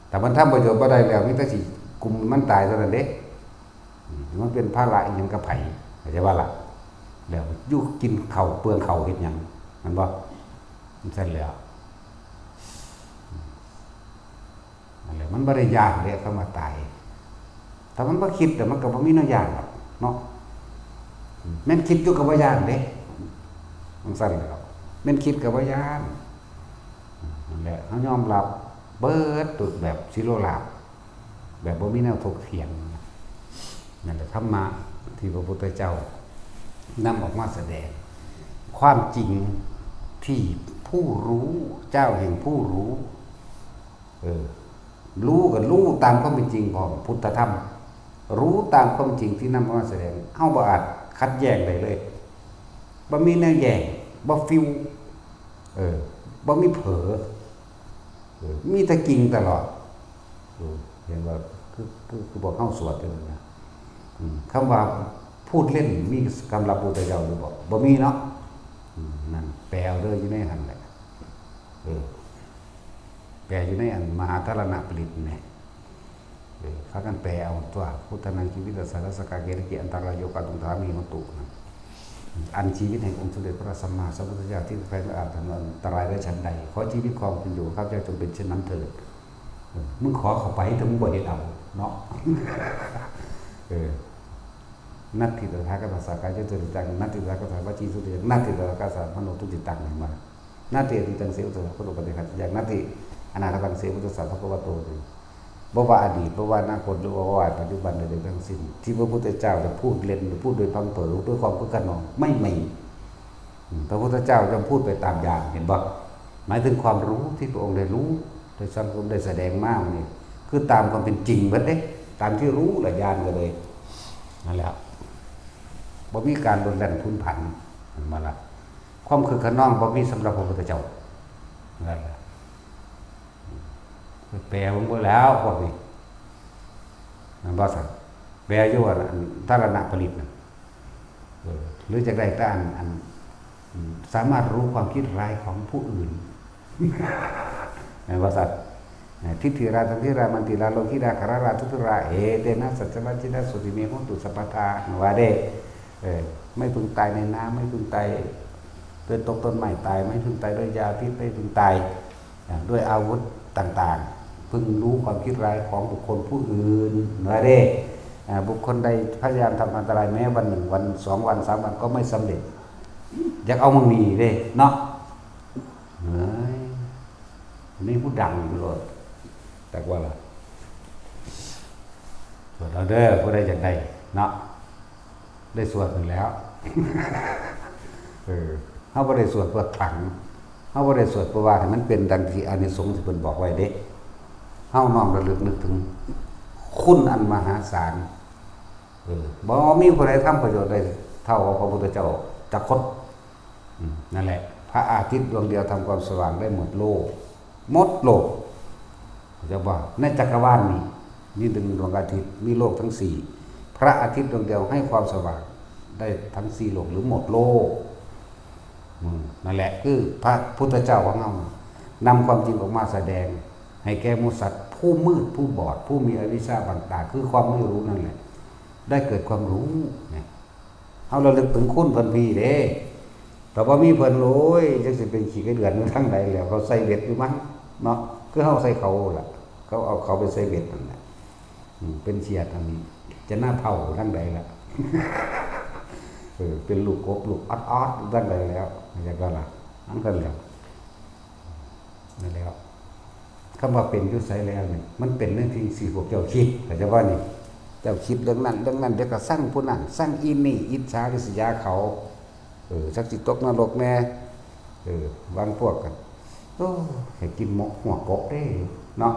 แต่มันทำประโยชน์บ่ได้แล้วมีแต่สิกุมมันตายเท่านั้นเด้มันเป็นภาระอีหยังกับไผเข้าใจว่าล่ะแล้วอยู่กินข้าวเปลืองข้าวเฮ็ดหยังมันบ่มันซั่นแล้วนั่นแหละมันบ่ได้ยากเด้คำว่าตายถ้ามันบ่คิดแต่มันก็บ่มีแนวย่านหรอกเนาะแม่นคิดอยู่ก็บ่ย่านเด้มันซั่นแล้วแม่นคิดก็บ่ย่านนั่นแหละเฮายอมรับเบิดตุแบบสิโลลาภแบบบ่มีแนวถกเถียงนั่นแหละธรรมะที่พระพุทธเจ้านำออกมาแสดงความจริงที่ผู้รู้เจ้าแห่งผู้รู้รู้ก็รู้ตามความเป็นจริงของพุทธธรรมรู้ตามความจริงที่นำมาแสดงเฮาบ่อาจคัดแยกได้เลยบ่มีแนวแยกบ่ฟิวบ่มีเผลอมีแต่จริงตลอดเห็นว่าคือบอกเฮาสวดอยู่นะคำว่าพูดเล่นมีคำรับพุทธเจ้าหรือบ่มีเนาะนั่นแปลเอาเด้ออยู่ในหั่นแหละแปลอยู่ในอันมหาธารณปริตนี่เขากันแปลเอาตัวพุทธนังชีวิตสารสกาเกติอันตรายโยกาตุงธามีมตุนะอันชีวิตแห่งองค์สมเด็จพระสัมมาสัมพุทธเจ้าที่ใครไม่อาจทำอันตรายได้ชั้นใดขอชีวิตความเป็นอยู่ข้าพเจ้าจงเป็นเช่นนั้นเถิดมึงขอเข้าไปถึงมึงบ่เห็นเอาเนาะนัตถิตถาคตสากายเจตุตังนัตถิตถาคตวจีสุตินัตถิตถาคตสามโนตุจิตังนี่มานัตถิติตังเสวะพุทธปฏิฆะอย่างนัตถิอนาคตังเสวะพุทธสาภควโต บ่ว่าอดีตบ่ว่าอนาคตหรือว่าปัจจุบันใดๆทั้งสิ้นที่พระพุทธเจ้าจะพูดเล่นหรือพูดโดยพังเผยด้วยความคึกขนองไม่มีพระพุทธเจ้าจะพูดไปตามอย่างเห็นบ่หมายถึงความรู้ที่พระองค์ได้รู้โดยสังคมได้แสดงมานี่คือตามความเป็นจริงเบิดเด้ตามที่รู้ละญาณก็เลยนั่นแหละบ่มีการโดนดันทุนผันมาละความคึกขนองบ่มีสำหรับพระพุทธเจ้านั่นแหละแปลผมบ่แล้วพวกนี้มันบ่สั่งแปลอยู่ว่าทารณะผลิตนะหรือจะได้ต้านอันสามารถรู้ความคิดร้ายของผู้อื่นว่าสัตว์ทิฏฐิราทันทิรามันติราโลกิราคาราทุตุราเตนะสัจจวัจจินะสุติเมหุตุสัพพทาว่าเด้ไม่พึงตายในน้ำไม่พึงตายด้วยตกต้นไม้ตายไม่พึงตายด้วยยาพิษไม่พึงตายด้วยอาวุธต่างๆพึงรู้ความคิดร้ายของบุคคลผู้อื่นว่าเด้บุคคลใดพยายามทำอันตรายแม้วัน1 วัน 2 วัน 3 วันก็ไม่สำเร็จอยากเอามึงนี่เด้เนาะเฮ้ยนี่ผู้ดังอยู่เลยแต่ว่าล่ะสวดเราเด้อผู้ใดอยากได้เนาะได้สวดถึงแล้วเฮาบ่ได้สวดเพื่อขังเฮาบ่ได้สวดเพื่อว่าให้มันเป็นดังที่อานิสงส์ที่เพิ่นบอกไว้เด้เฮาน้อมระลึกนึกถึงคุณอันมหาศาลบ่มีผู้ใดทำประโยชน์ได้เท่าพระพุทธเจ้าจักคนนั่นแหละพระอาทิตย์ดวงเดียวทำความสว่างได้หมดโลกจะว่าในจักรวาลนี่ดึงดวงอาทิตย์มีโลกทั้ง4พระอาทิตย์ดวงเดียวให้ความสว่างได้ทั้ง4โลกหรือหมดโลกนั่นแหละคือพระพุทธเจ้าของเรานำความจริงออกมาแสดงให้แก่หมู่สัตว์ผู้มืดผู้บอดผู้มีอวิชชาบังตาคือความไม่รู้นั่นแหละได้เกิดความรู้เนี่ยเอาระลึกถึงคุณเพิ่นพี่เด้แต่ว่ามีเพิ่นโอ้ยจังสิเป็นขี้กระเดือนอยู่ทั้งใดแล้วเขาใส่เบ็ดอยู่มั้งเนาะคือเฮาใส่เขาล่ะเขาเอาเขาไปใส่เบ็ดนั่นแหละเป็นเฉียดอันนี้จะหน้าเผาทั้งใดล่ะเป็นลูกกบลูกออดๆทั้งใดแล้วอย่างก็ล่ะนั่นกันแล้วนั่นแล้วคำว่าเป็นอยู่ไสแล้วนี่มันเป็นเรื่องที่สิพวกเจ้าคิดเข้าใจบ่นี่เจ้าคิดเรื่องนั้นเดี๋ยวก็สร้างผู้นั้นสร้างอีนี่อิจฉาริษยาเขาสักสิตกนรกแน่วางพวกกันให้กินหมกหัวกบได้เนาะ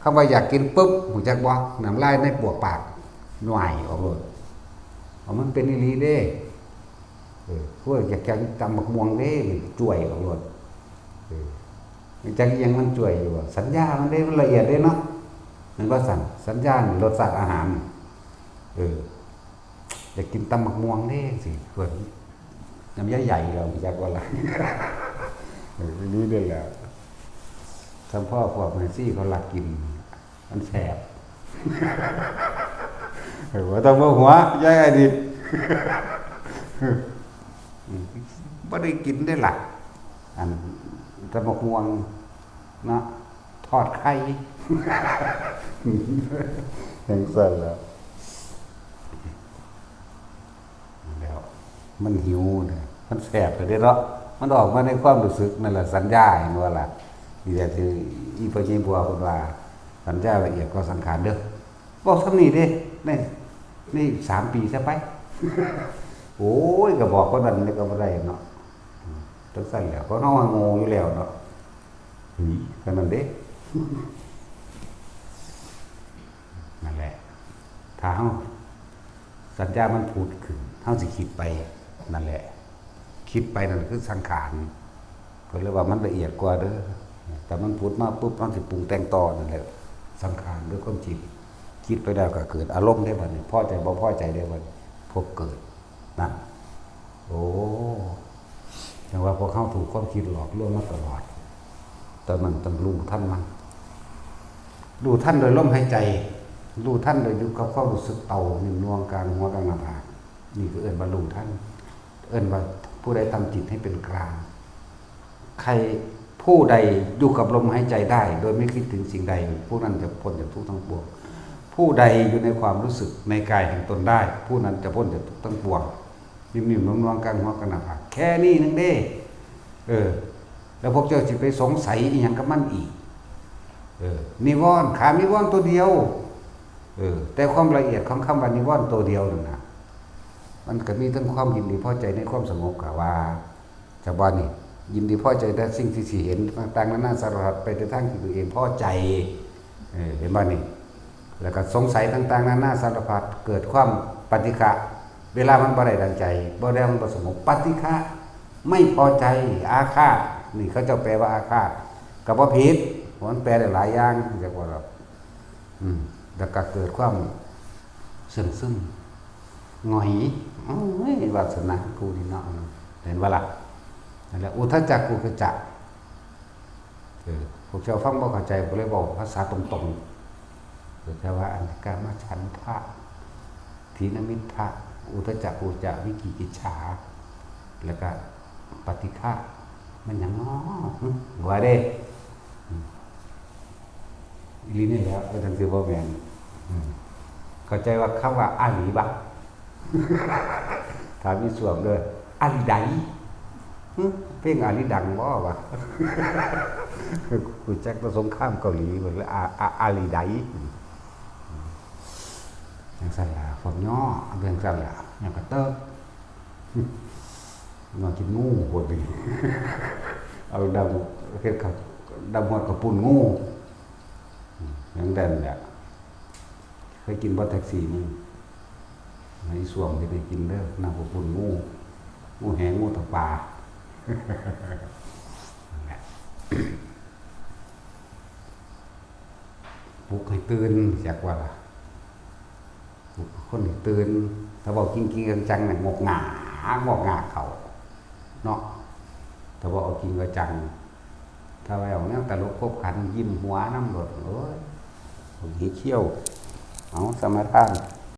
คำว่าอยากกินปุ๊บหูจักบ่น้ำลายในปวกปากหน่วยออกเลยมันเป็นอีหลีเด้พวกอยากกินตำบักม่วงเด้จ่วยออกเลยจังยังมันจ่วยอยู่สัญญามันได้มันละเอียดได้เนาะมันก็สัญญารสชาติอาหารอยากกินตำบักม่วงเด้สิเพิ่นน้ำใหญ่ๆเราอยากว่าล่ะนี่เด้อแล้วท่านพ่อพวกแม่ซี่เขาลักกินมันแสบว่าต้องบ่หัวใหญ่ดิบ่ได้กินได้ล่ะอันตำบักม่วงเนาะทอดไข่แห่งสั่นแล้วมันหิวเนี่ยมันแสบเลยเนาะมันออกมาในความรู้สึกนั่นแหละสัญญาเห็นว่าล่ะนี่แหละที่อีพระเจ้าบัวพูดว่าสัญญาละเอียดก็สังขารเด้อบอกทำนี่เด้นี่3 ปีซะไปโอ้ยก็บอกคนนั้นนี่ก็บ่ได้เนาะจังซั่นแหละเพราะเฮาโง่อยู่แล้วเนาะก็นั่นเด้นั่นแหละถ้าเฮาสัญญามันพูดขึ้นเฮาสิคิดไปนั่นแหละคิดไปนั่นคือสังขารก็เรียกว่ามันละเอียดกว่าเด้อแต่มันพูดมาปุ๊บมันสิปรุงแต่งต่อนั่นแหละสังขารด้วยความคิดไปแล้วก็เกิดอารมณ์ได้บัดนี้พอใจบ่พอใจได้บัดพบเกิดนะโอ้แต่ว่าพวกเขาถูกความคิดหลอกลวงมาตลอดแต่มันต้องรู้ท่านมันรู้ท่านโดยลมหายใจรู้ท่านโดยอยู่กับความรู้สึกเต่าหนึ่งนวงกลางหัวกลางหน้าผากนี่คือเอิ้นว่ารู้ท่านเอิ้นว่าผู้ใดทำจิตให้เป็นกลางใครผู้ใดอยู่กับลมหายใจได้โดยไม่คิดถึงสิ่งใดผู้นั้นจะพ้นจากทุกข์ทั้งปวงผู้ใดอยู่ในความรู้สึกในกายแห่งตนได้ผู้นั้นจะพ้นจากทุกข์ทั้งปวงนิ่มๆนวลๆกลางหัวกลางหน้าผากแค่นี้นึงเด้แล้วพวกเจ้าสิไปสงสัยอีหยังกับมันอีก นิวรณ์ขานิวรณ์ตัวเดียวแต่ความละเอียดของคำว่านิวรณ์ตัวเดียวนั่นนะมันก็มีทั้งความยินดีพอใจในความสงบกับว่าชาวบ้านนี่ยินดีพอใจแต่สิ่งที่สิเห็นต่างๆนานาสารพัดไปในทางที่ตัวเองพอใจเห็นบ้านนี่แล้วก็สงสัยต่างๆนานาสารพัดเกิดความปฏิฆะเวลามันบ่ได้ดังใจบ่ได้มันบ่สงบปฏิฆะไม่พอใจอาฆาตนี่เขาจะแปลว่าอาฆาตก็บ่ผิดมันแปลได้หลายอย่างจักว่าเราแล้วก็เกิดความซึ่งหงอยวาสนากูนี่เนาะเห็นว่าล่ะนั่นแหละอุทธัจจกุกจักพวกเจ้าฟังบ่เข้าใจก็เลยบอกภาษาตรงๆแต่ว่าอันกามฉันทะถีนมิทธะอุทธัจจกุกจักวิกิกิจฉาแล้วก็ปฏิฆะมันหยังน้อว่าเด้อีหลีนี่แหละจังซี่บ่แม่นเข้าใจว่าคำว่าอาหลีบ่ถามอีส่วมเด้ออาหลีใดเพลงอาหลีดังบ่วะกูแจ็คสงครามเกาหลีเพิ่นเลยอาหลีใดจังซั่นล่ะพวกย่อเรื่องซั่นล่ะหยังก็เติบนอนกินงูโหดดิเอาดำเฮ็ดกับดำหัวกับปุ่นงูอย่างนั้นแหละเคยกินบ่แท็กซี่มึงในส่วงที่ได้กินเด้อน้ำกับปุ่นงูแหงงูตะปาปลุกให้ตื่นจากว่าปลุกคนให้ตื่นถ้าบอกจริงๆจังๆน่ะงกหงาเขาเนาะถ้าบอกเอาจริงก็จังถ้าไปเอาเนี่ยตลกคบขันยิ้มหัวน้ำหลดโอ้ยหีเขี้ยวเอาสมาทาน